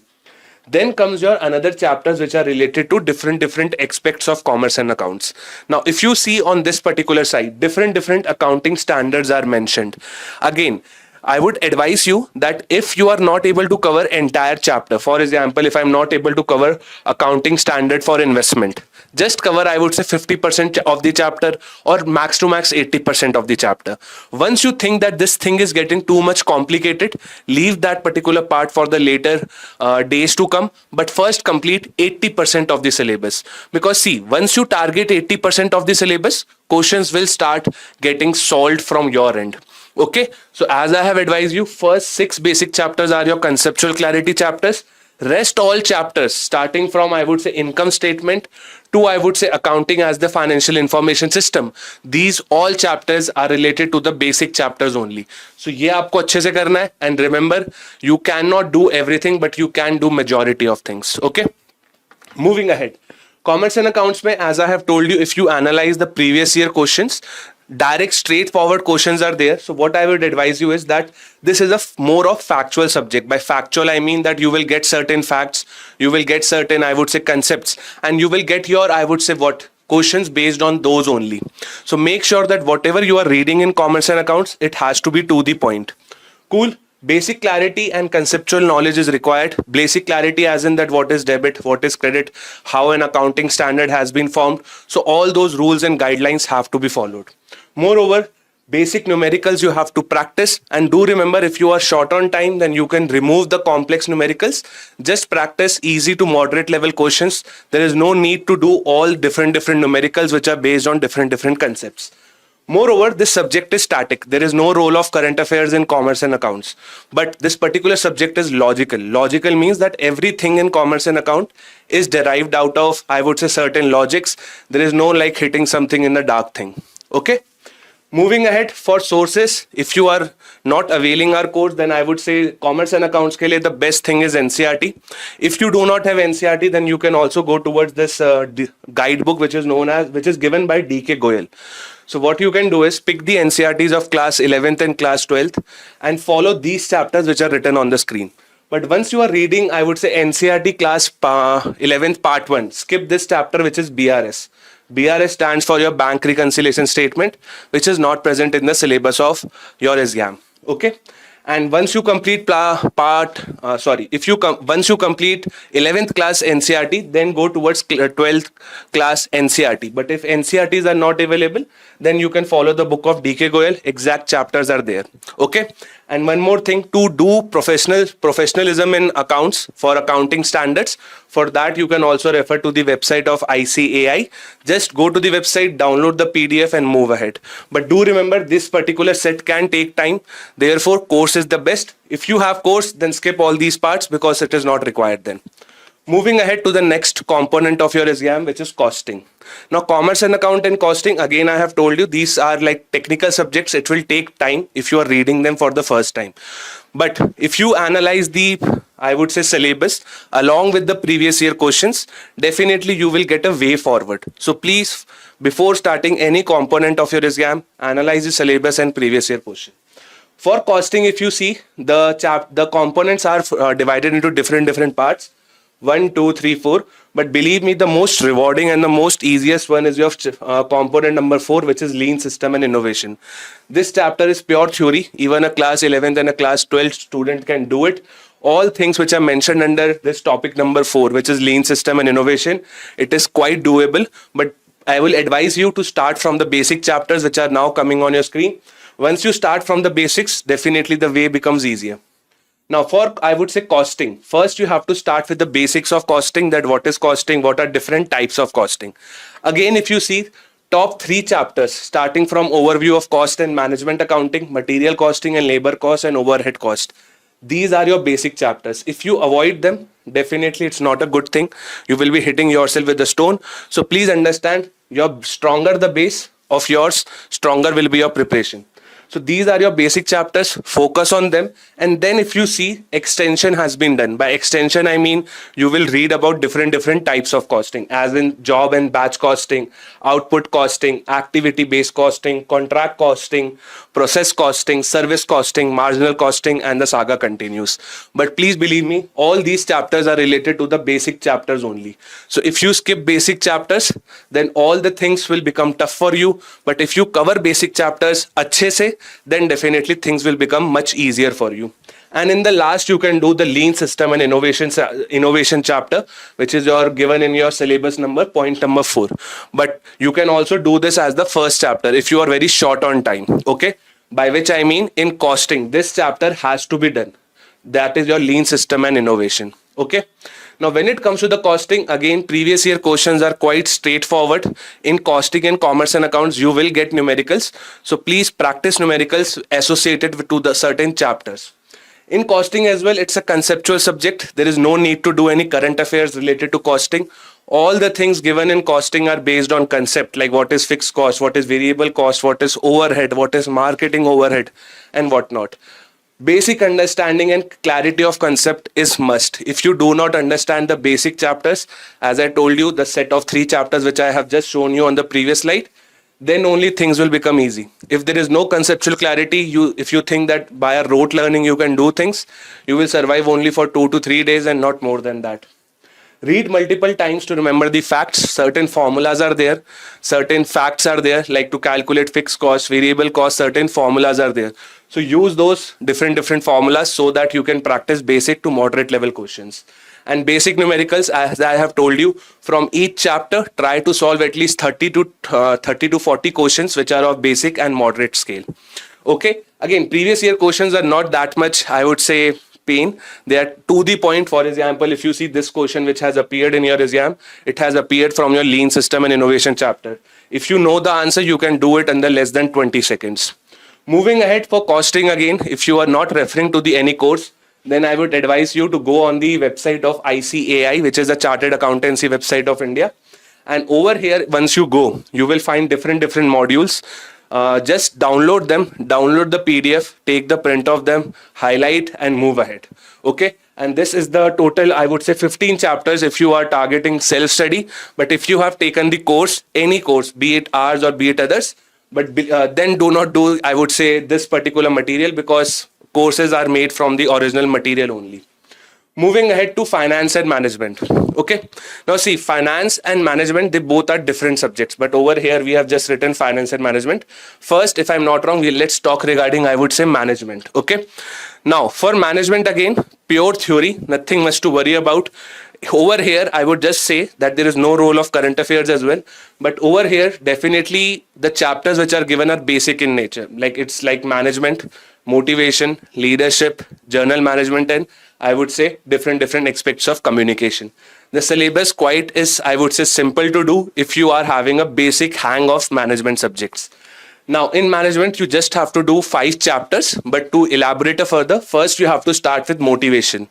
Then comes your another chapters which are related to different aspects of commerce and accounts. Now if you see on this particular side, different accounting standards are mentioned. Again, I would advise you that if you are not able to cover entire chapter, for example, if I'm not able to cover accounting standard for investment, just cover, I would say 50% of the chapter or max to max 80% of the chapter. Once you think that this thing is getting too much complicated, leave that particular part for the later days to come. But first complete 80% of the syllabus. Because see, once you target 80% of the syllabus, questions will start getting solved from your end. Okay, so as I have advised you, first 6 basic chapters are your conceptual clarity chapters. Rest all chapters starting from, I would say, income statement to, I would say, accounting as the financial information system. These all chapters are related to the basic chapters only. So ये आपको अच्छे से करना है. And remember, you cannot do everything, but you can do majority of things. Okay. Moving ahead. Commerce and accounts mein, as I have told you, if you analyze the previous year questions, direct straightforward questions are there. So what I would advise you is that this is a more of factual subject. By factual I mean that you will get certain facts, you will get certain, I would say, concepts, and you will get your, I would say, what questions based on those only. So make sure that whatever you are reading in commerce and accounts, it has to be to the point. Cool. Basic clarity and conceptual knowledge is required. Basic clarity as in that what is debit, what is credit, how an accounting standard has been formed. So all those rules and guidelines have to be followed. Moreover, basic numericals you have to practice, and do remember, if you are short on time, then you can remove the complex numericals. Just practice easy to moderate level questions. There is no need to do all different numericals which are based on different concepts. Moreover, this subject is static. There is no role of current affairs in commerce and accounts. But this particular subject is logical. Logical means that everything in commerce and account is derived out of, I would say, certain logics. There is no like hitting something in the dark thing. Okay? Moving ahead, for sources, if you are not availing our course, then I would say commerce and accounts ke liye the best thing is NCERT. If you do not have NCERT, then you can also go towards this guidebook which is given by DK Goyal. So what you can do is pick the NCERTs of class 11th and class 12th and follow these chapters which are written on the screen. But once you are reading, I would say, NCERT class 11th part 1, skip this chapter which is BRS. BRS stands for your bank reconciliation statement, which is not present in the syllabus of your exam. Okay. And once you complete once you complete 11th class NCERT, then go towards 12th class NCERT. But if NCERTs are not available, then you can follow the book of DK Goyal. Exact chapters are there. Okay. And one more thing, to do professionalism in accounts for accounting standards, for that you can also refer to the website of ICAI. Just go to the website, download the PDF and move ahead. But do remember, this particular set can take time. Therefore, course is the best. If you have course, then skip all these parts because it is not required then. Moving ahead to the next component of your exam, which is costing. Now, commerce and account and costing, again, I have told you, these are like technical subjects. It will take time if you are reading them for the first time. But if you analyze the, I would say, syllabus along with the previous year questions, definitely you will get a way forward. So please, before starting any component of your exam, analyze the syllabus and previous year question. For costing, if you see, the components are divided into different parts. 1, 2, 3, 4. But believe me, the most rewarding and the most easiest one is your component number 4, which is lean system and innovation. This chapter is pure theory. Even a class 11th and a class 12th student can do it. All things which are mentioned under this topic number 4, which is lean system and innovation, it is quite doable. But I will advise you to start from the basic chapters which are now coming on your screen. Once you start from the basics, definitely the way becomes easier. Now for, I would say, costing, first you have to start with the basics of costing, that what is costing, what are different types of costing. Again, if you see top 3 chapters, starting from overview of cost and management accounting, material costing and labor cost and overhead cost. These are your basic chapters. If you avoid them, definitely it's not a good thing. You will be hitting yourself with a stone. So please understand, your stronger the base of yours, stronger will be your preparation. So these are your basic chapters, focus on them. And then if you see, extension has been done. By extension, I mean you will read about different types of costing, as in job and batch costing, output costing, activity-based costing, contract costing, process costing, service costing, marginal costing, and the saga continues. But please believe me, all these chapters are related to the basic chapters only. So if you skip basic chapters, then all the things will become tough for you. But if you cover basic chapters अच्छे से, then definitely things will become much easier for you. And in the last, you can do the lean system and innovation chapter, which is your given in your syllabus number, point number 4. But you can also do this as the first chapter if you are very short on time. Okay, by which I mean in costing, this chapter has to be done. That is your lean system and innovation. Okay. Now, when it comes to the costing, again, previous year questions are quite straightforward. In costing and commerce and accounts, you will get numericals. So please practice numericals associated to the certain chapters. In costing as well, it's a conceptual subject. There is no need to do any current affairs related to costing. All the things given in costing are based on concept, like what is fixed cost, what is variable cost, what is overhead, what is marketing overhead, and whatnot. Basic understanding and clarity of concept is must. If you do not understand the basic chapters, as I told you, the set of 3 chapters which I have just shown you on the previous slide, then only things will become easy. If there is no conceptual clarity, if you think that by a rote learning you can do things, you will survive only for 2 to 3 days and not more than that. Read multiple times to remember the facts. Certain formulas are there. Certain facts are there, like to calculate fixed cost, variable cost, certain formulas are there. So use those different formulas so that you can practice basic to moderate level questions. And basic numericals, as I have told you, from each chapter, try to solve at least 30 to 40 questions which are of basic and moderate scale. Okay. Again, previous year questions are not that much, I would say, pain. They are to the point. For example, if you see this question which has appeared in your exam, it has appeared from your lean system and innovation chapter. If you know the answer, you can do it under less than 20 seconds. Moving ahead for costing, again, if you are not referring to the any course, then I would advise you to go on the website of ICAI, which is the Chartered Accountancy website of India. And over here, once you go, you will find different modules. Just download them, download the PDF, take the print of them, highlight and move ahead. Okay. And this is the total, I would say 15 chapters if you are targeting self-study. But if you have taken the course, any course, be it ours or be it others, but then do not do, I would say, this particular material, because courses are made from the original material only. Moving ahead to finance and management. Okay. Now see, finance and management, they both are different subjects, but over here we have just written finance and management. First, if I'm not wrong, let's talk regarding, I would say, management. Okay. Now for management, again, pure theory, nothing much to worry about. Over here, I would just say that there is no role of current affairs as well. But over here, definitely the chapters which are given are basic in nature. Like it's like management, motivation, leadership, journal management, and I would say different aspects of communication. The syllabus quite is, I would say, simple to do if you are having a basic hang of management subjects. Now in management, you just have to do 5 chapters, but to elaborate further, first you have to start with motivation.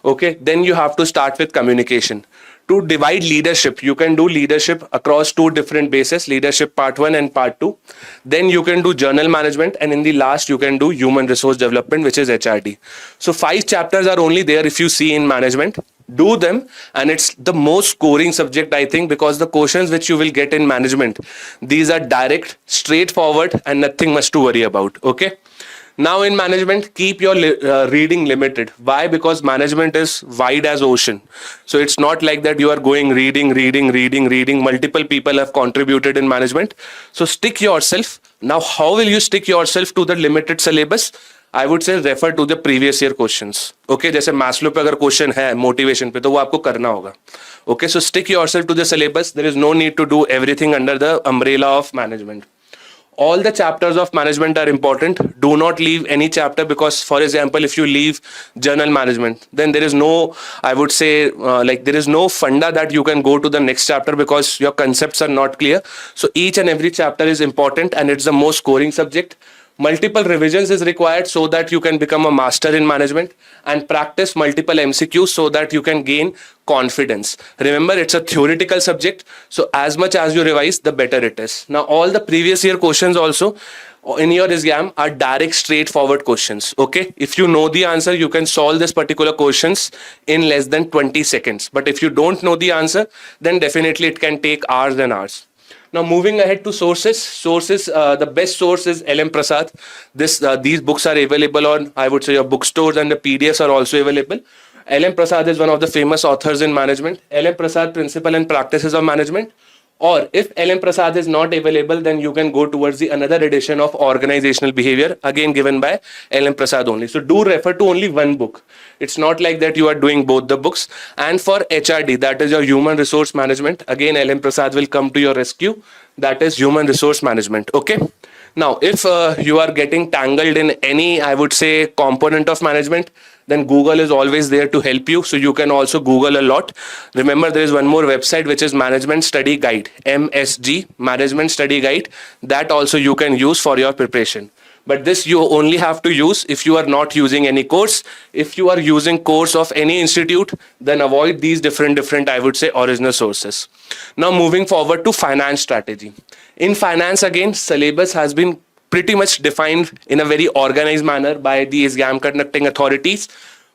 Okay, then you have to start with communication. To divide leadership, you can do leadership across 2 different bases, leadership part 1 and part 2. Then you can do journal management, and in the last you can do human resource development, which is HRD. So 5 chapters are only there if you see in management. Do them, and it's the most scoring subject, I think, because the questions which you will get in management, these are direct, straightforward, and nothing much to worry about. Okay. Now in management, keep your reading limited. Why? Because management is wide as ocean. So it's not like that you are going reading. Multiple people have contributed in management. So stick yourself. Now, how will you stick yourself to the limited syllabus? I would say refer to the previous year questions. Okay, जैसे Maslow पे अगर question है motivation पे, तो वो आपको करना होगा. Okay, so stick yourself to the syllabus. There is no need to do everything under the umbrella of management. All the chapters of management are important. Do not leave any chapter, because, for example, if you leave journal management, then there is no, I would say, there is no funda that you can go to the next chapter because your concepts are not clear. So each and every chapter is important, and it's the most scoring subject. Multiple revisions is required so that you can become a master in management, and practice multiple MCQs so that you can gain confidence. Remember, it's a theoretical subject, so as much as you revise, the better it is. Now, all the previous year questions also, in your exam are direct straightforward questions. Okay, if you know the answer, you can solve this particular questions in less than 20 seconds. But if you don't know the answer, then definitely it can take hours and hours. Now moving ahead to sources, the best source is LM Prasad. These books are available on, I would say, your bookstores, and the PDFs are also available. LM Prasad is one of the famous authors in management. LM Prasad, Principle and Practices of Management. Or if LM Prasad is not available, then you can go towards the another edition of Organizational Behavior, again given by LM Prasad only. So do refer to only one book. It's not like that you are doing both the books. And for HRD, that is your Human Resource Management, again LM Prasad will come to your rescue. That is Human Resource Management. Okay. Now, if you are getting tangled in any, I would say, component of management, then Google is always there to help you. So you can also Google a lot. Remember, there is one more website, which is Management Study Guide, MSG, Management Study Guide. That also you can use for your preparation. But this you only have to use if you are not using any course. If you are using course of any institute, then avoid these different, I would say, original sources. Now moving forward to finance strategy. In finance, again, syllabus has been pretty much defined in a very organized manner by the exam conducting authorities.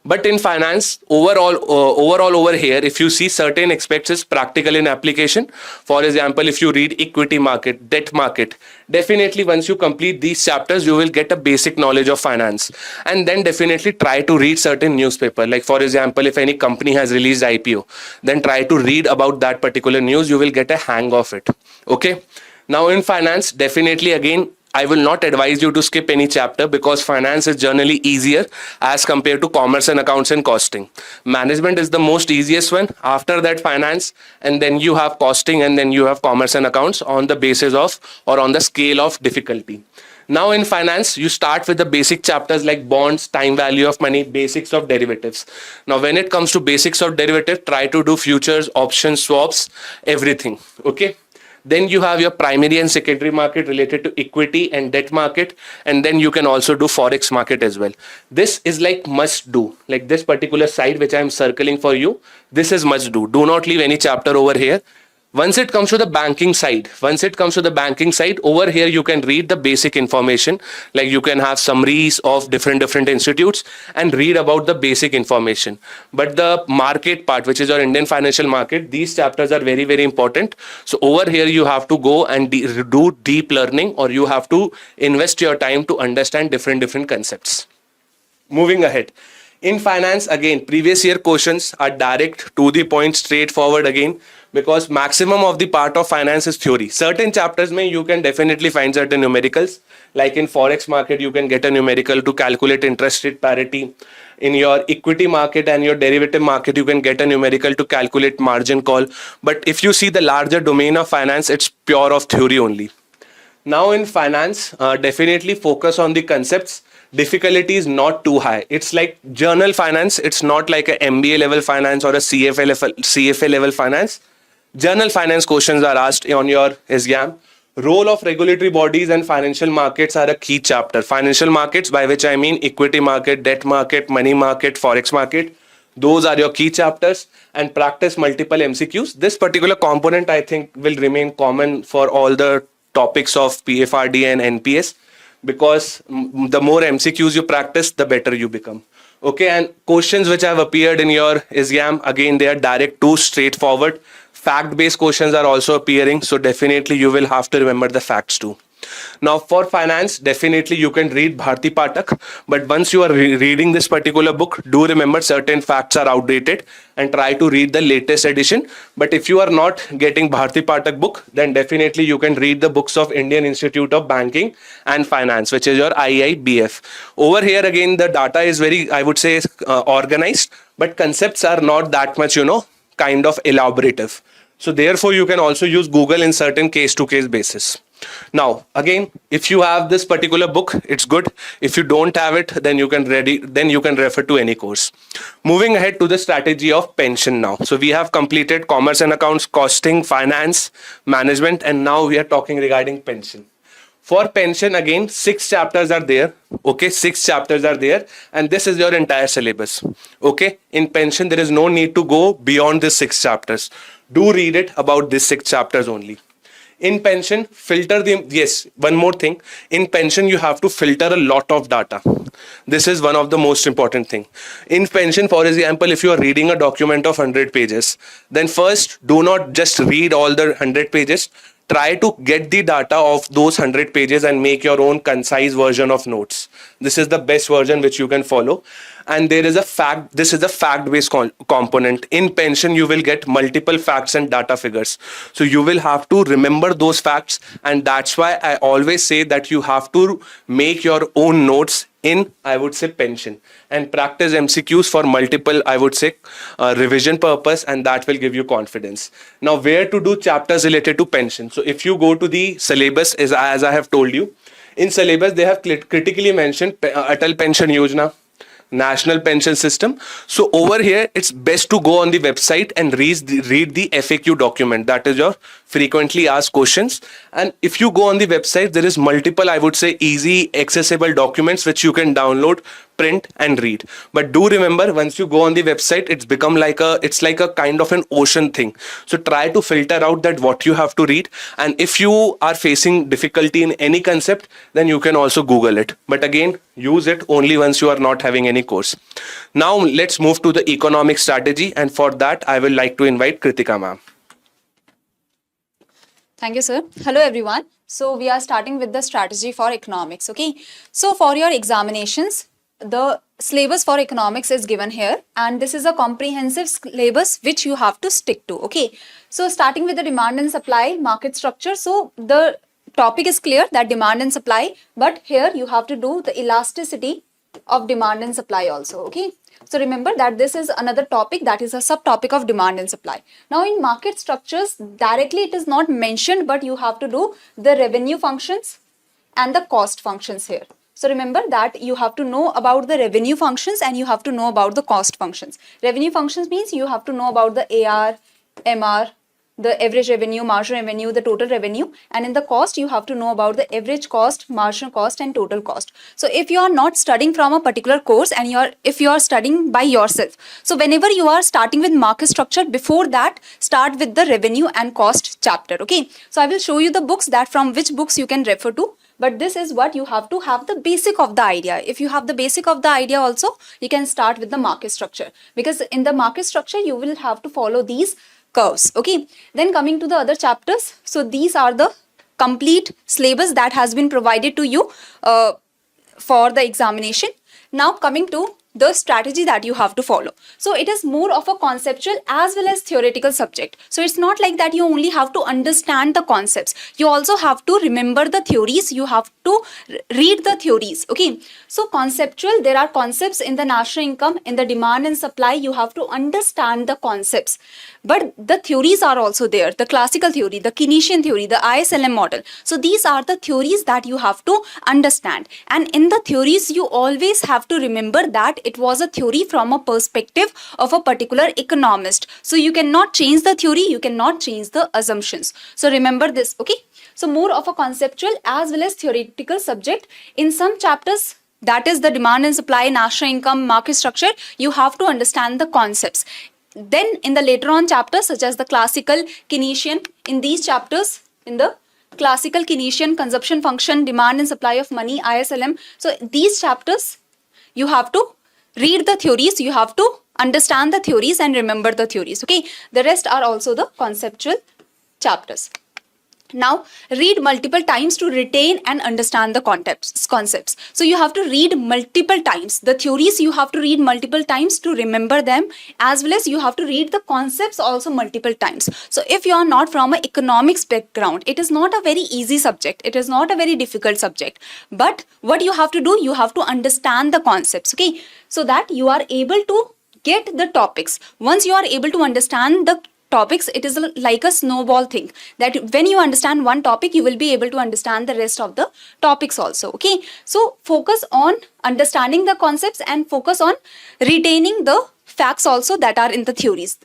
But in finance, overall over here, if you see certain aspects is practical in application. For example, if you read equity market, debt market, definitely once you complete these chapters, you will get a basic knowledge of finance. And then definitely try to read certain newspaper. Like for example, if any company has released IPO, then try to read about that particular news. You will get a hang of it. Okay. Now in finance, definitely again, I will not advise you to skip any chapter because finance is generally easier as compared to commerce and accounts and costing. Management is the most easiest one. After that, finance, and then you have costing, and then you have commerce and accounts on the basis of or on the scale of difficulty. Now in finance, you start with the basic chapters like bonds, time value of money, basics of derivatives. Now when it comes to basics of derivative, try to do futures, options, swaps, everything. Okay. Then you have your primary and secondary market related to equity and debt market. And then you can also do Forex market as well. This is like must do. Like this particular side which I am circling for you, this is must do. Do not leave any chapter over here. Once it comes to the banking side, over here you can read the basic information. Like you can have summaries of different institutes and read about the basic information. But the market part, which is your Indian financial market, these chapters are very, very important. So over here you have to go and do deep learning, or you have to invest your time to understand different concepts. Moving ahead. In finance, again, previous year questions are direct, to the point, straightforward again, because maximum of the part of finance is theory. Certain chapters may you can definitely find certain numericals. Like in Forex market, you can get a numerical to calculate interest rate parity. In your equity market and your derivative market, you can get a numerical to calculate margin call. But if you see the larger domain of finance, it's pure of theory only. Now in finance, definitely focus on the concepts. Difficulty is not too high. It's like journal finance. It's not like a MBA level finance or a CFA level finance. Journal finance questions are asked on your exam. Role of regulatory bodies and financial markets are a key chapter. Financial markets, by which I mean equity market, debt market, money market, Forex market. Those are your key chapters. And practice multiple MCQs. This particular component, I think, will remain common for all the topics of PFRD and NPS. Because the more MCQs you practice, the better you become. Okay, and questions which have appeared in your exam, again, they are direct to straightforward. Fact-based questions are also appearing, so definitely you will have to remember the facts too. Now for finance, definitely you can read Bharti Pathak, but once you are reading this particular book, do remember certain facts are outdated and try to read the latest edition. But if you are not getting Bharti Pathak book, then definitely you can read the books of Indian Institute of Banking and Finance, which is your IIBF. Over here again, the data is very, I would say, organized, but concepts are not that much, kind of elaborative. So therefore you can also use Google in certain case-to-case basis. Now, again, if you have this particular book, it's good. If you don't have it, then you can refer to any course. Moving ahead to the strategy of pension now. So we have completed commerce and accounts, costing, finance, management, and now we are talking regarding pension. For pension, again, 6 chapters are there. Okay, 6 chapters are there, and this is your entire syllabus. Okay, in pension, there is no need to go beyond these 6 chapters. Do read it about these 6 chapters only. In pension, filter the, yes, one more thing. In pension, you have to filter a lot of data. This is one of the most important thing. In pension, for example, if you are reading a document of 100 pages, then first do not just read all the 100 pages. Try to get the data of those 100 pages and make your own concise version of notes. This is the best version which you can follow. And there is a fact, this is a fact-based component. In pension, you will get multiple facts and data figures. So you will have to remember those facts. And that's why I always say that you have to make your own notes in, I would say, pension, and practice MCQs for multiple, I would say, revision purpose, and that will give you confidence. Now, where to do chapters related to pension? So if you go to the syllabus, as I have told you, in syllabus, they have critically mentioned Atal Pension Yojana, National Pension System. So over here, it's best to go on the website and read the FAQ document. That is your frequently asked questions. And if you go on the website, there is multiple, I would say, easy accessible documents which you can download, print and read. But do remember, once you go on the website, it's like a kind of an ocean thing. So try to filter out that what you have to read. And if you are facing difficulty in any concept, then you can also Google it. But again, use it only once you are not having any course. Now let's move to the economic strategy. And for that, I will like to invite Kritika ma'am. Thank you, sir. Hello, everyone. So we are starting with the strategy for economics. Okay. So for your examinations, the syllabus for economics is given here, and this is a comprehensive syllabus which you have to stick to. Okay. So starting with the demand and supply market structure. So the topic is clear, that demand and supply, but here you have to do the elasticity of demand and supply also. Okay. So remember that this is another topic, that is a subtopic of demand and supply. Now in market structures, directly it is not mentioned, but you have to do the revenue functions and the cost functions here. So remember that you have to know about the revenue functions and you have to know about the cost functions. Revenue functions means you have to know about the AR, MR, the average revenue, marginal revenue, the total revenue, and in the cost you have to know about the average cost, marginal cost and total cost. So if you are not studying from a particular course and if you are studying by yourself, so whenever you are starting with market structure, before that start with the revenue and cost chapter. Okay, so I will show you the books, that from which books you can refer to, but this is what you have to have the basic of the idea. If you have the basic of the idea also, you can start with the market structure, because in the market structure you will have to follow these curves. Okay, then coming to the other chapters, so these are the complete syllabus that has been provided to you for the examination. Now coming to the strategy that you have to follow. So it is more of a conceptual as well as theoretical subject. So it's not like that you only have to understand the concepts. You also have to remember the theories. You have to read the theories. Okay. So conceptual, there are concepts in the national income, in the demand and supply. You have to understand the concepts. But the theories are also there. The classical theory, the Keynesian theory, the ISLM model. So these are the theories that you have to understand. And in the theories, you always have to remember that it was a theory from a perspective of a particular economist. So you cannot change the theory, you cannot change the assumptions. So remember this, okay? So more of a conceptual as well as theoretical subject. In some chapters, that is the demand and supply, national income, market structure, you have to understand the concepts. Then in the later on chapters such as the classical, Keynesian, in these chapters, in the classical, Keynesian, consumption function, demand and supply of money, ISLM. So these chapters, you have to read the theories, you have to understand the theories and remember the theories. Okay, the rest are also the conceptual chapters. Now read multiple times to retain and understand the concepts. So you have to read multiple times. The theories you have to read multiple times to remember them, as well as you have to read the concepts also multiple times. So if you are not from an economics background, it is not a very easy subject. It is not a very difficult subject. But what you have to do, you have to understand the concepts, okay? So that you are able to get the topics. Once you are able to understand the topics, it is like a snowball thing, that when you understand one topic, you will be able to understand the rest of the topics also. Okay, so focus on understanding the concepts and focus on retaining the facts also that are in the theories,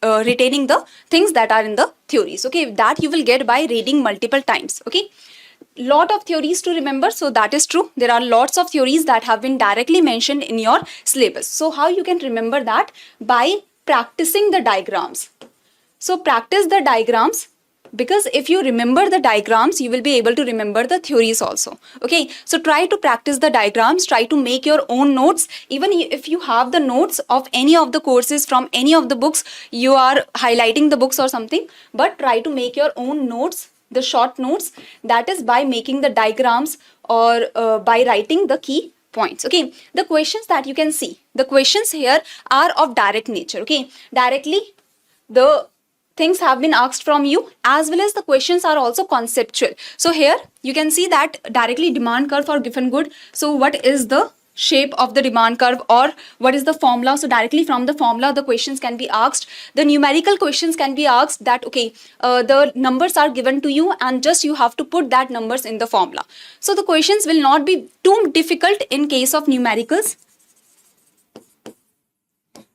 retaining the things that are in the theories. Okay, that you will get by reading multiple times. Okay, lot of theories to remember, so that is true. There are lots of theories that have been directly mentioned in your syllabus. So how you can remember that? By practicing the diagrams. So practice the diagrams because if you remember the diagrams, you will be able to remember the theories also. Okay, so try to practice the diagrams, try to make your own notes. Even if you have the notes of any of the courses from any of the books, you are highlighting the books or something, but try to make your own notes, the short notes, that is by making the diagrams or by writing the key points. Okay, the questions that you can see, the questions here are of direct nature. Okay, directly the things have been asked from you, as well as the questions are also conceptual. So here you can see that directly demand curve for Giffen good. So what is the shape of the demand curve, or what is the formula? So directly from the formula the questions can be asked. The numerical questions can be asked, that okay, the numbers are given to you and just you have to put that numbers in the formula. So the questions will not be too difficult in case of numericals.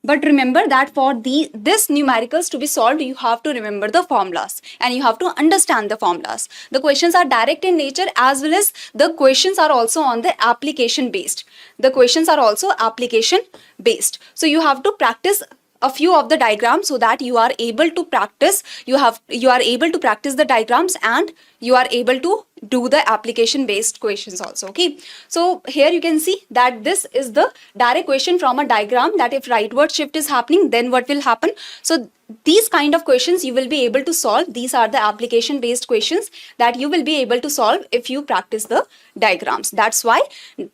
But remember that for this numericals to be solved, you have to remember the formulas and you have to understand the formulas. The questions are direct in nature, as well as the questions are also on the application based. The questions are also application based. So you have to practice a few of the diagrams so that you are able to practice, you are able to practice the diagrams, and you are able to do the application based questions also. Okay, so here you can see that this is the direct question from a diagram, that if rightward shift is happening, then what will happen. So these kind of questions you will be able to solve. These are the application based questions that you will be able to solve if you practice the diagrams. That's why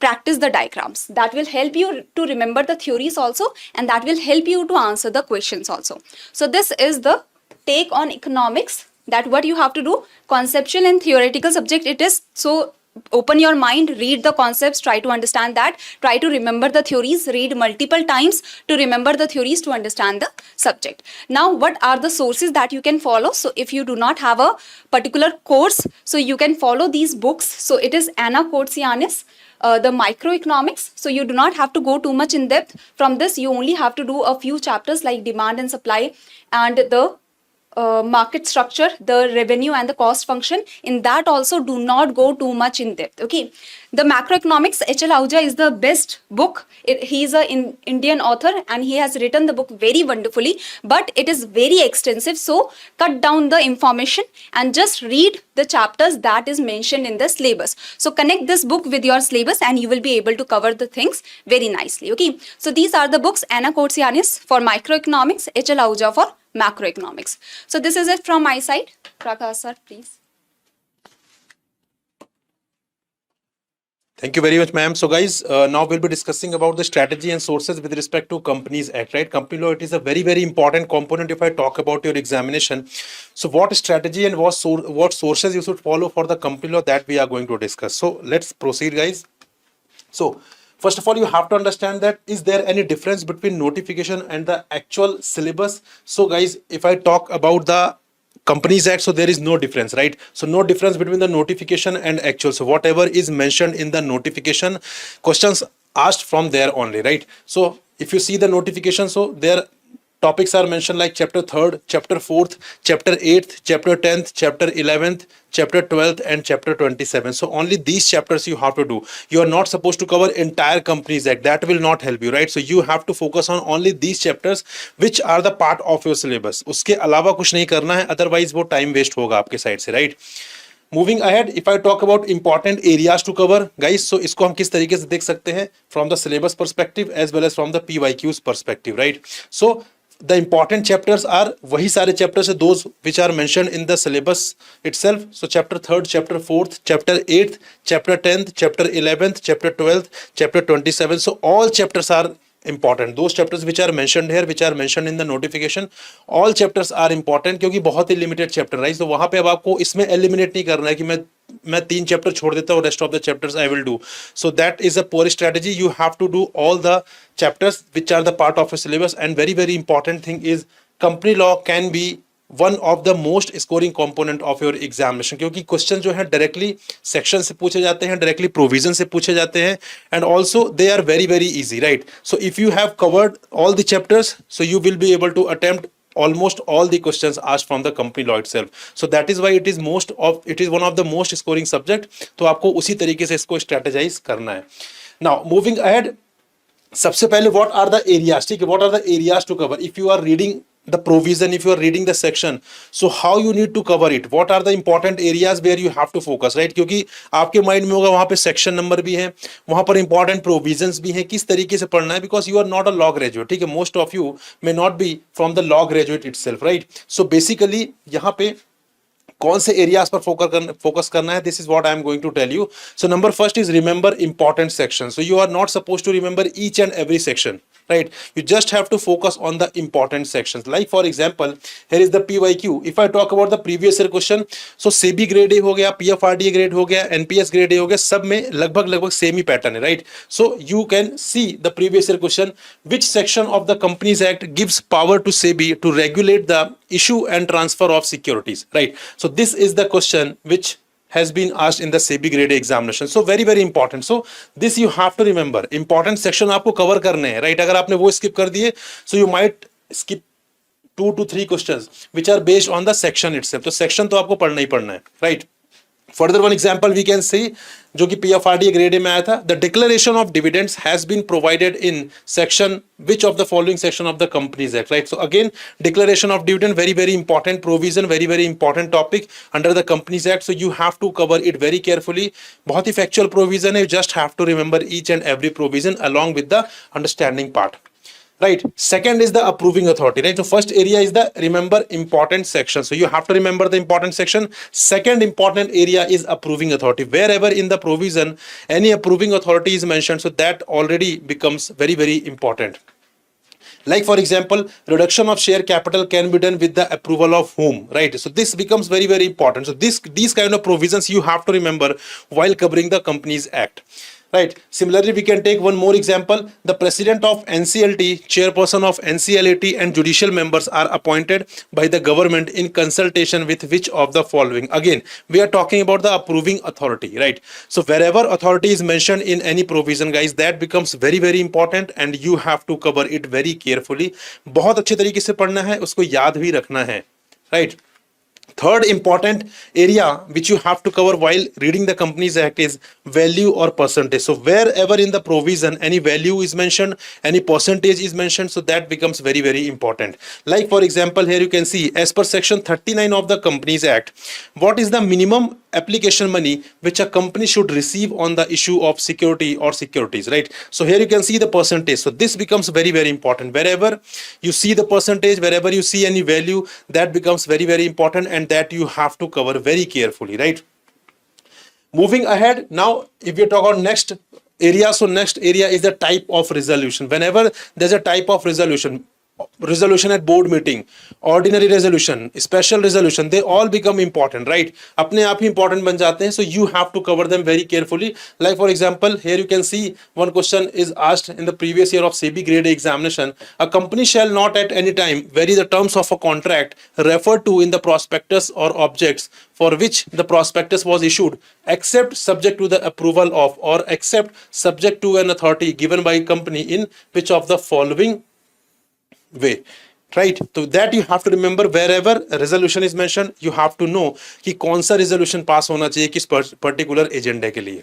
practice the diagrams. That will help you to remember the theories also, and that will help you to answer the questions also. So this is the take on economics, that what you have to do, conceptual and theoretical subject it is. So open your mind, read the concepts, try to understand that, try to remember the theories, read multiple times to remember the theories to understand the subject. Now what are the sources that you can follow? So if you do not have a particular course, so you can follow these books. So it is Anna Kortsianis, the microeconomics. So you do not have to go too much in depth. From this you only have to do a few chapters like demand and supply and the market structure, the revenue and the cost function. In that also do not go too much in depth. Okay, the macroeconomics, H.L. Ahuja is the best book. He is an Indian author and he has written the book very wonderfully, but it is very extensive. So cut down the information and just read the chapters that is mentioned in the syllabus. So connect this book with your syllabus and you will be able to cover the things very nicely. Okay, so these are the books: Anna Kortsianis for microeconomics, H.L. Ahuja for macroeconomics. So this is it from my side. Prakash sir, please. Thank you very much, ma'am. So guys, now we'll be discussing about the strategy and sources with respect to Companies Act, right? Company law, it is a very, very important component if I talk about your examination. So what strategy and what sources you should follow for the company law, that we are going to discuss. So let's proceed, guys. So first of all, you have to understand that is there any difference between notification and the actual syllabus? So guys, if I talk about the Companies Act, so there is no difference, right? So no difference between the notification and actual. So whatever is mentioned in the notification, questions asked from there only, right? So if you see the notification, so there topics are mentioned like chapter 3rd, chapter 4th, chapter 8th, chapter 10th, chapter 11th, chapter 12th and chapter 27. So only these chapters you have to do. You are not supposed to cover entire Companies Act. That will not help you, right? So you have to focus on only these chapters which are the part of your syllabus. उसके अलावा कुछ नहीं करना है, otherwise वो time waste होगा आपके side से, right? Moving ahead, if I talk about important areas to cover, guys, so इसको हम किस तरीके से देख सकते हैं from the syllabus perspective as well as from the PYQs perspective, right? So the important chapters are वही सारे chapters are those which are mentioned in the syllabus itself. So chapter 3rd, chapter 4th, chapter 8th, chapter 10th, chapter 11th, chapter 12th, chapter 27. So all chapters are important. Those chapters which are mentioned here, which are mentioned in the notification, all chapters are important क्योंकि बहुत ही limited chapter, right? तो वहाँ पे अब आपको इसमें eliminate नहीं करना है कि मैं 3 चैप्टर छोड़ देता हूँ, rest of the chapters I will do. So that is a poor strategy. You have to do all the chapters which are the part of a syllabus. And very, very important thing is company law can be one of the most scoring component of your examination क्योंकि question जो है directly section से पूछे जाते हैं, directly provision से पूछे जाते हैं, and also they are very very easy, right? So if you have covered all the chapters, so you will be able to attempt almost all the questions asked from the company law itself. So that is why it is one of the most scoring subject. तो आपको उसी तरीके से इसको strategize करना है. Now moving ahead, सबसे पहले what are the areas, ठीक है? What are the areas to cover? If you are reading the provision, if you are reading the section, so how you need to cover it, what are the important areas where you have to focus, right? क्योंकि आपके mind में होगा वहां पे section number भी है, वहां पर इंपॉर्टेंट प्रोविजंस भी हैं, किस तरीके से पढ़ना है, because you are not a law graduate, ठीक है, most of you may not be from the law graduate itself, right? So basically यहाँ पे कौन से एरियाज पर फोकस करना है, this is what I am going to tell you. So number first is remember important section. So you are not suppose to remember each and every section, right? You just have to focus on the important sections. Like for example, here is the PYQ. If I talk about the previous year question, so SEBI grade A हो गया, PFRDA grade हो गया, NPS grade A हो गया, सब में लगभग same ही pattern है, right? So you can see the previous year question, which section of the Companies Act gives power to SEBI to regulate the issue and transfer of securities, right? So this is the question which has been asked in the SEBI grade A examination. So very very important. So this you have to remember. Important section आपको cover करने हैं, right? अगर आपने वो skip कर दिए, so you might skip 2 to 3 questions which are based on the section itself. तो section तो आपको पढ़ना ही पढ़ना है, right? Further one example we can see, जो कि PFRDA grade A में आया था, the declaration of dividends has been provided in section which of the following section of the Companies Act, right? So again, declaration of dividend, very very important provision, very very important topic under the Companies Act. So you have to cover it very carefully. बहुत ही factual provision है, you just have to remember each and every provision along with the understanding part. Right. Second is the approving authority, right? So first area is the remember important section. So you have to remember the important section. Second important area is approving authority. Wherever in the provision any approving authority is mentioned, so that already becomes very very important. Like for example, reduction of share capital can be done with the approval of whom, right? So this becomes very very important. So these kind of provisions you have to remember while covering the Companies Act. Right. Similarly, we can take one more example. The president of NCLT, chairperson of NCLAT, and judicial members are appointed by the government in consultation with which of the following? Again, we are talking about the approving authority, right? So wherever authority is mentioned in any provision, guys, that becomes very very important and you have to cover it very carefully. बहुत अच्छे तरीके से पढ़ना है, उसको याद भी रखना है, right? Third important area which you have to cover while reading the Companies Act is value or percentage. So wherever in the provision any value is mentioned, any percentage is mentioned, so that becomes very very important. Like for example, here you can see as per section 39 of the Companies Act, what is the minimum application money which a company should receive on the issue of security or securities, right? So here you can see the percentage. So this becomes very very important. Wherever you see the percentage, wherever you see any value, that becomes very very important and that you have to cover very carefully, right? Moving ahead, now if you talk about next area, so next area is the type of resolution. Whenever there's a type of resolution at board meeting, ordinary resolution, special resolution, they all become important, right? अपने आप ही important बन जाते हैं, so you have to cover them very carefully. Like for example, here you can see one question is asked in the previous year of SEBI grade A examination. A company shall not at any time vary the terms of a contract referred to in the prospectus or objects for which the prospectus was issued, except subject to the approval of or except subject to an authority given by a company in which of the following way, right? So that you have to remember. Wherever resolution is mentioned, you have to know कि कौन सा resolution pass होना चाहिए किस particular agenda के लिए.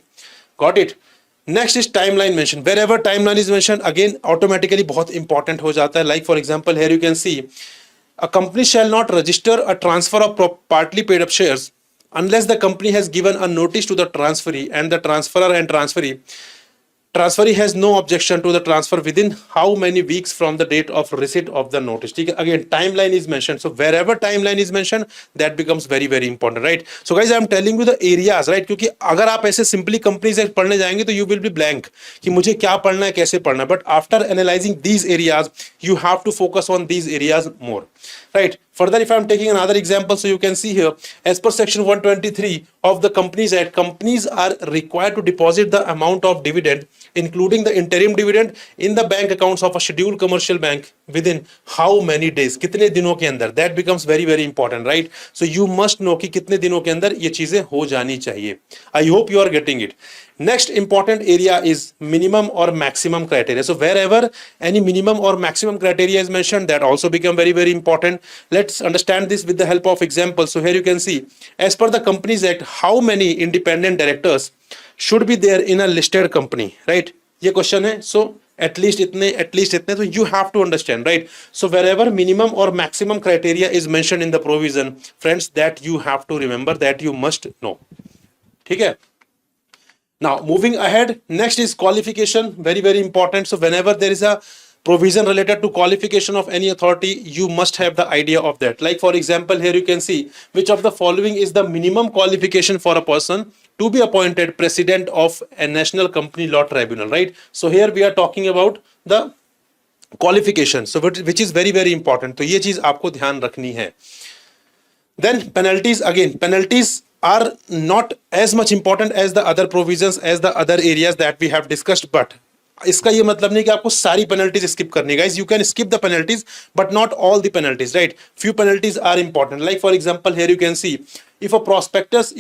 Got it? Next is timeline mentioned. Wherever timeline is mentioned, again automatically बहुत important हो जाता है. Like for example, here you can see a company shall not register a transfer of partly paid up shares unless the company has given a notice to the transferee and the transferor and transferee has no objection to the transfer within how many weeks from the date of receipt of the notice. Again, timeline is mentioned. So wherever timeline is mentioned, that becomes very very important, right? So guys, I am telling you the areas, right? क्योंकि अगर आप ऐसे simply Companies Act पढ़ने जाएंगे तो you will be blank कि मुझे क्या पढ़ना है, कैसे पढ़ना है. But after analyzing these areas, you have to focus on these areas more, right? Further, if I am taking another example, so you can see here, as per section 123 of the Companies Act, companies are required to deposit the amount of dividend, including the interim dividend, in the bank accounts of a scheduled commercial bank within how many days? कितने दिनों के अंदर? That becomes very very important, right? So you must know कि कितने दिनों के अंदर ये चीजें हो जानी चाहिए. I hope you are getting it. Next important area is minimum or maximum criteria. So wherever any minimum or maximum criteria is mentioned, that also become very very important. Let's understand this with the help of example. So here you can see, as per the Companies Act, how many independent directors should be there in a listed company, right? ये question है. So at least इतने, तो you have to understand, right? So wherever minimum और maximum criteria is mention in the provision friends, that you have to remember, that you must know, ठीक है? Now, moving ahead, next is qualification, very important. So whenever there is a provision related to qualification of any authority, you must have the idea of that. Like for example, here you can see which of the following is the minimum qualification for a person to be appointed president of a national company law tribunal, right? So here we are talking about the qualification, so which is very important. तो ये चीज आपको ध्यान रखनी है. Then penalties, again, penalties are not as much important as the other provisions, as the other areas that we have discussed, but इसका ये मतलब नहीं कि आपको सारी पेनल्टीज स्किप करनी, guys. You can skip the penalties but not all the penalties, right? Few penalties are important. Like for example, here you can see if a prospectus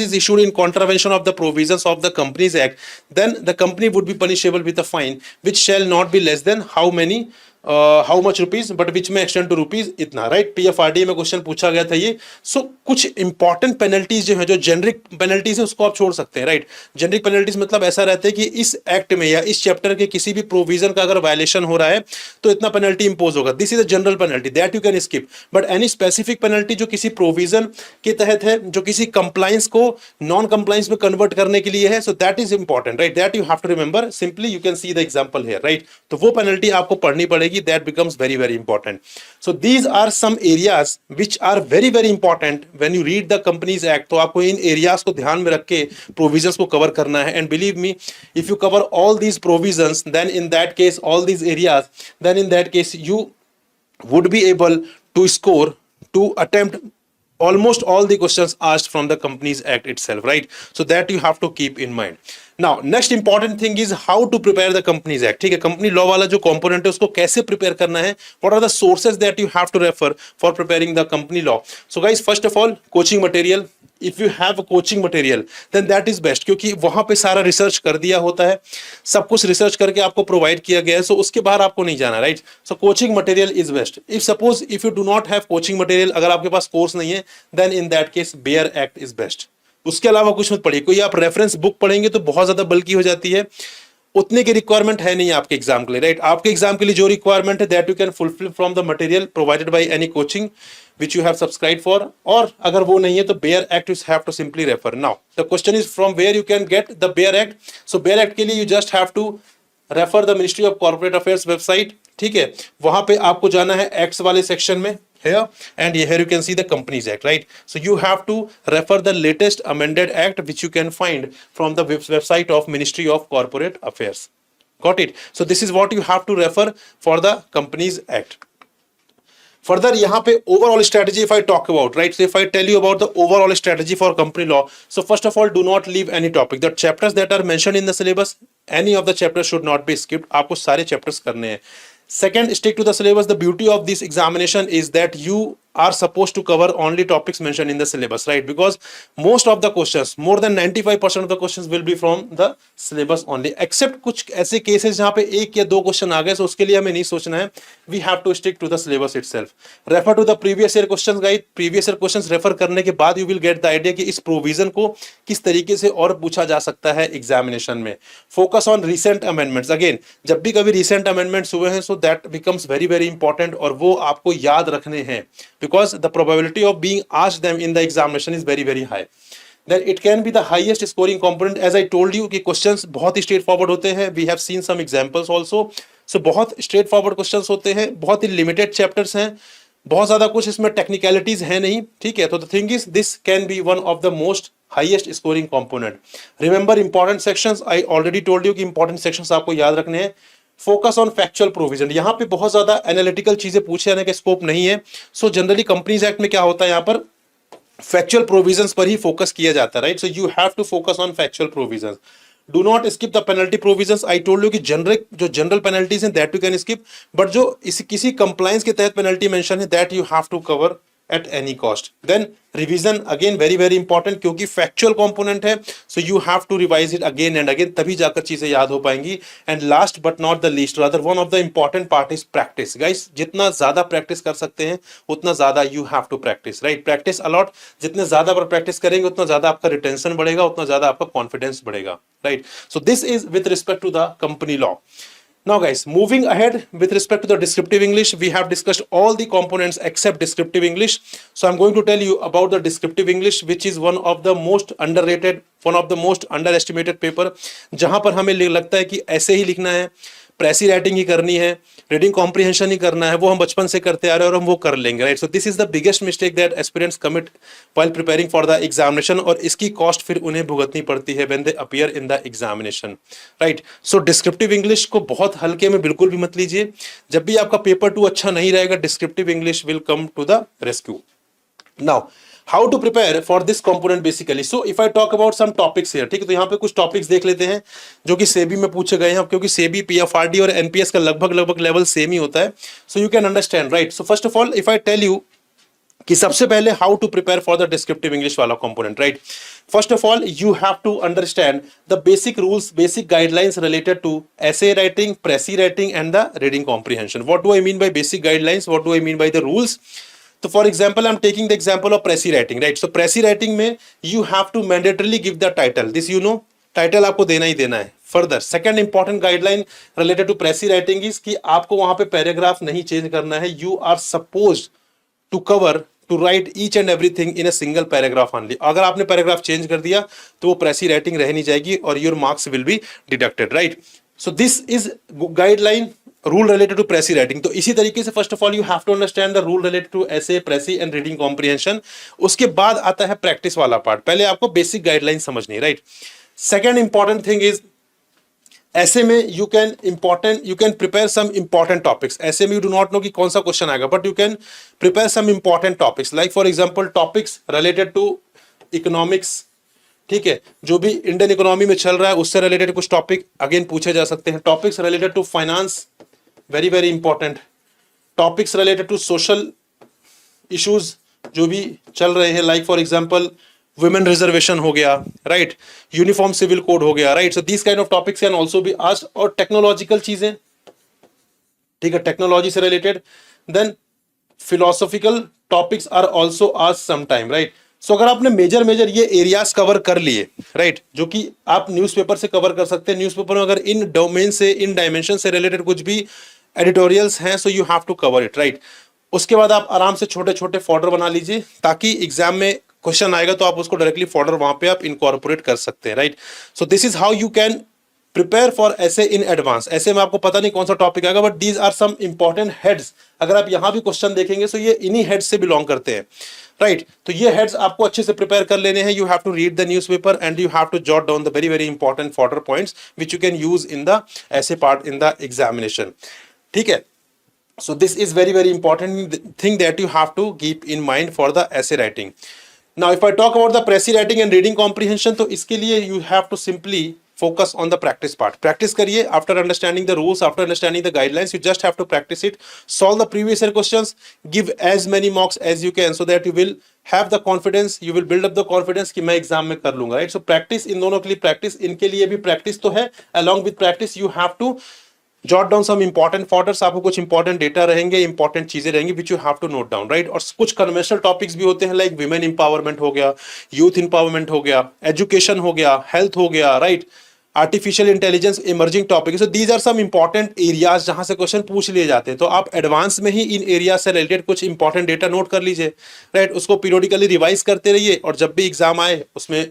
is issued in contravention of the provisions of the Companies Act, then the company would be punishable with a fine which shall not be less than how much rupees, but which may extend to rupees इतना, right? PFRDA में question पूछा गया था ये. सो कुछ important penalties जो है, जो जेनरिक पेनल्टीज है, उसको आप छोड़ सकते हैं, राइट? जेनरिक पेनल्टीज मतलब ऐसा रहता है कि इस एक्ट में या इस चैप्टर के किसी भी प्रोविजन का अगर वायलेशन हो रहा है तो इतना पेनल्टी इंपोज होगा. This is a general penalty, that you can skip. But any specific penalty जो किसी प्रोविजन के तहत है, जो किसी कंप्लाइंस को नॉन कंप्लाइंस में कन्वर्ट करने के लिए है, so that is important, right? That you have to remember. Simply you can see the example here, right? तो वो पेनल्टी आपको पढ़नी पड़ेगी. That becomes very important. So these are some areas which are very important when you read the Companies Act. तो आपको इन areas को ध्यान में रख के provisions को cover करना है. And believe me, if you cover all these provisions, then in that case, all these areas, then in that case you would be able to score, to attempt almost all the questions asked from the Companies Act itself, right? So that you have to keep in mind. Now, next important thing is how to prepare the Companies Act. ठीक है, company law वाला जो component है उसको कैसे prepare करना है. What are the sources that you have to refer for preparing the company law? So guys, first of all, coaching material. If you have a coaching material, then that is best, क्योंकि वहां पे सारा research कर दिया होता है, सब कुछ रिसर्च करके आपको प्रोवाइड किया गया है. सो उसके बाहर आपको नहीं जाना, right? So coaching material is best. If suppose if you do not have coaching material, अगर आपके पास कोर्स नहीं है, then in that case bare act is best. उसके अलावा कुछ मत पढ़िए. कोई आप रेफरेंस बुक पढ़ेंगे तो बहुत ज्यादा बल्कि हो जाती है, उतने की रिक्वायरमेंट है नहीं आपके एग्जाम के लिए, राइट? आपके एग्जाम के लिए जो रिक्वायरमेंट है, that you can fulfil from the material provided by any coaching which you have subscribed for. और अगर वो नहीं है तो bare act you have to simply refer. Now the question is from where you can get the bare act. So bare act के लिए you just have to refer the Ministry of Corporate Affairs website. ठीक है, वहां पे आपको जाना है acts वाले सेक्शन में here, and here you can see the Companies Act, right? So you have to refer the latest amended act which you can find from the website of Ministry of Corporate Affairs. Got it? So this is what you have to refer for the Companies Act. Further, यहाँ पे overall strategy if I talk about, right? So if I tell you about the overall strategy for company law, so first of all, do not leave any topic. The chapters that are mentioned in the syllabus, any of the chapters should not be skipped. आपको सारे chapters करने हैं. Second, stick to the syllabus. The beauty of this examination is that you are supposed to cover only topics mentioned in the syllabus, right? Because most of the questions, more than 95% of the questions will be from the syllabus only, except कुछ ऐसे cases जहाँ पे एक या दो question आ गए, so उसके लिए हमें नहीं सोचना है. We have to stick to the syllabus itself. Refer to the previous year questions, guys. Previous year questions refer करने के बाद you will get the idea कि इस provision को किस तरीके से और पूछा जा सकता है examination में. Focus on recent amendments. Again, जब भी कभी recent amendments हुए हैं, so that becomes very important, और वो आपको याद रखने हैं, because the probability of being asked them in the examination is very high. Then it can be the highest scoring component. As I told you कि questions बहुत ही straight forward होते हैं. We have seen some examples also. So बहुत straight forward questions होते हैं, बहुत ही limited chapters हैं, बहुत ज्यादा कुछ इसमें technicalities है नहीं. ठीक है, तो the thing is this can be one of the most highest scoring component. Remember important sections. I already told you कि important sections आपको याद रखने हैं. Focus on factual provision. यहाँ पे बहुत ज्यादा एनालिटिकल चीजें पूछे जाने का स्कोप नहीं है. सो जनरली कंपनीज एक्ट में क्या होता है, यहाँ पर फैक्चुअल प्रोविजंस पर ही फोकस किया जाता है, right? So you have to focus on factual provisions. Do not skip the penalty provisions. I told you कि जनरल पेनल्टीज हैं that you can skip, but जो किसी कंप्लायंस के तहत पेनल्टी मेंशन है that you have to cover at any cost. Then revision again very important, क्योंकि factual component है, so you have to revise it again and again, तभी जाकर चीजें याद हो पाएंगी. And last but not the least, rather one of the important part is practice. Guys, जितना ज्यादा practice कर सकते हैं उतना ज्यादा you have to practice, right? Practice a lot. जितने ज्यादा पर practice करेंगे उतना ज्यादा आपका retention बढ़ेगा, उतना ज्यादा आपका confidence बढ़ेगा, right? So this is with respect to the company law. Now guys, moving ahead with respect to the descriptive English, we have discussed all the components except descriptive English. So I'm going to tell you about the descriptive English, which is one of the most underrated, one of the most underestimated paper, जहां पर हमें लगता है कि ऐसे ही लिखना है, प्रेसी writing ही करनी है, रीडिंग कॉम्प्रिहेंशन ही करना है, वो हम बचपन से करते आ रहे हैं और हम वो कर लेंगे, right? So this is the biggest mistake that aspirants commit while preparing for the examination, और इसकी कॉस्ट फिर उन्हें भुगतनी पड़ती है when they appear in the examination, right? So descriptive English को बहुत हल्के में बिल्कुल भी मत लीजिए. जब भी आपका पेपर 2 अच्छा नहीं रहेगा, descriptive English will come to the rescue. Now how to prepare for this component basically. So if I talk about some topics here, ठीक है, तो यहाँ पे कुछ टॉपिक्स देख लेते हैं जो कि सेबी में पूछे गए हैं, क्योंकि सेबी, पीएफआरडी और एनपीएस का लगभग लेवल सेम ही होता है, so you can understand, right? So first of all if I tell you कि सबसे पहले how to prepare for the descriptive English वाला component, right? First of all you have to understand the basic rules, basic guidelines related to essay writing, precis writing and the reading comprehension. What do I mean by basic guidelines, what do I mean by the rules? तो for example I am taking the example of precis writing, right? So precis writing में you have to mandatorily give the title, this you know, title आपको देना ही देना है. Further second important guideline related to precis writing is कि आपको वहां पे पैराग्राफ नहीं चेंज करना है, you are suppose to cover to write each and everything in a single paragraph only. अगर आपने पैराग्राफ चेंज कर दिया तो वो प्रेसी राइटिंग रह नहीं जाएगी और your marks will be deducted, right? So this is guideline rule related to precis writing. तो इसी तरीके से first of all you have to understand the rule related to essay, precis and reading comprehension. उसके बाद आता है practice वाला part. पहले आपको बेसिक गाइडलाइन समझनी है, right? Second important thing is ऐसे में you can prepare some important topics. ऐसे में यू डू नॉट नो कि कौन सा क्वेश्चन आएगा, but you can prepare some important topics, like for example topics related to economics, ठीक है, जो भी इंडियन इकोनॉमी में चल रहा है उससे रिलेटेड कुछ टॉपिक अगेन पूछे जा सकते हैं. Topics related to finance, very important. Topics related to social issues जो भी चल रहे हैं, like for example women reservation हो गया, राइट? यूनिफॉर्म सिविल कोड हो गया, right? So these kind of topics can also be asked. और टेक्नोलॉजिकल चीजें, ठीक है, टेक्नोलॉजी से related. Then philosophical topics are also asked some time, right? So अगर आपने मेजर ये एरियाज कवर कर लिए, राइट, जो कि आप न्यूज़पेपर से कवर कर सकते हैं. न्यूज़पेपर में अगर इन डोमेन से, इन डायमेंशन से रिलेटेड कुछ भी एडिटोरियल्स हैं, so you have to cover it, right? उसके बाद आप आराम से छोटे फॉर्डर बना लीजिए, ताकि एग्जाम में क्वेश्चन आएगा तो आप उसको डायरेक्टली फॉर्डर वहां पे आप इनकॉर्पोरेट कर सकते हैं, right? So this is how you can prepare for ऐसे इन एडवांस. ऐसे में आपको पता नहीं कौन सा टॉपिक आएगा, but these are some important heads. अगर आप यहां भी क्वेश्चन देखेंगे तो ये इन्हीं हेड्स से बिलोंग करते हैं, राइट? तो ये हेड्स आपको अच्छे से प्रिपेयर कर लेने हैं. You have to read the newspaper and you have to jot down the very important further points which you can use in the essay part in the examination, ठीक है? So this is very important thing that you have to keep in mind for the essay writing. Now if I talk about the pressy writing and reading comprehension, तो इसके लिए you have to simply focus on the practice part. Practice करिए. After understanding the rules, after understanding the guidelines, you just have to practice it. Solve the previous year questions. Give as many marks as you can, so that you will have the confidence. You will build up the confidence कि मैं exam में कर लूंगा, right? So practice, इन दोनों के लिए practice, इनके लिए भी practice तो है. Along with practice, you have to jot down some important folders. आपको कुछ important data रहेंगे, important चीजें रहेंगी which you have to note down, right? और कुछ conventional topics भी होते हैं, like women empowerment हो गया, youth empowerment हो गया, education हो गया, health हो गया, right? Artificial intelligence, emerging topic. So these are some important areas जहां से क्वेश्चन पूछ लिए जाते हैं. तो आप एडवांस में ही इन एरिया से रिलेटेड कुछ इंपॉर्टेंट डेटा नोट कर लीजिए, राइट? उसको पीरियोडिकली रिवाइज करते रहिए, और जब भी एग्जाम आए उसमें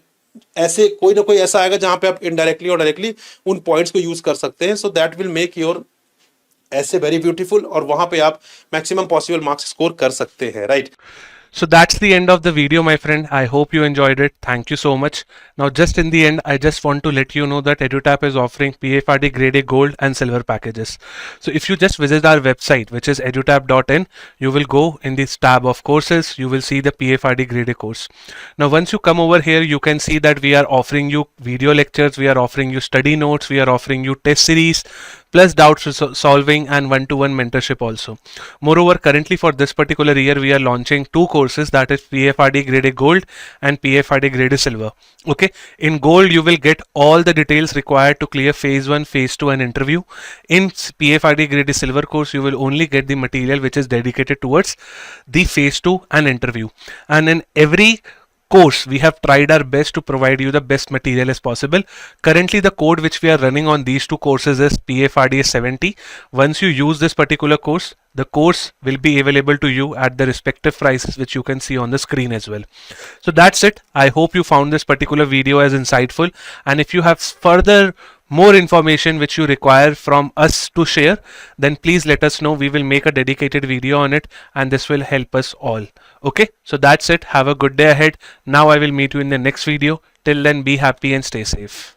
ऐसे कोई ना कोई ऐसा आएगा जहां पे आप इनडायरेक्टली और डायरेक्टली उन पॉइंट्स को यूज कर सकते हैं. So that will make your ऐसे वेरी ब्यूटीफुल, और वहां पे आप मैक्सिमम पॉसिबल मार्क्स स्कोर कर सकते हैं, right? So that's the end of the video, my friend. I hope you enjoyed it. Thank you so much. Now, just in the end, I just want to let you know that EduTap is offering PFRD Grade A Gold and Silver packages. So if you just visit our website, which is edutap.in, you will go in this tab of courses, you will see the PFRD Grade A course. Now, once you come over here, you can see that we are offering you video lectures, we are offering you study notes, we are offering you test series, plus solving and one-to-one mentorship also. Moreover, currently for this particular year, we are launching 2 courses, that is PFRD Grade A Gold and PFRD Grade A Silver. Okay, in Gold, you will get all the details required to clear phase 1, phase 2 and interview. In PFRD Grade A Silver course, you will only get the material which is dedicated towards the phase 2 and interview. And in every course, we have tried our best to provide you the best material as possible. Currently, the code which we are running on these 2 courses is PFRDA 70. Once you use this particular course, the course will be available to you at the respective prices which you can see on the screen as well. So that's it. I hope you found this particular video as insightful, and if you have further more information which you require from us to share, then please let us know. We will make a dedicated video on it, and this will help us all. Okay, so that's it. Have a good day ahead. Now I will meet you in the next video. Till then, be happy and stay safe.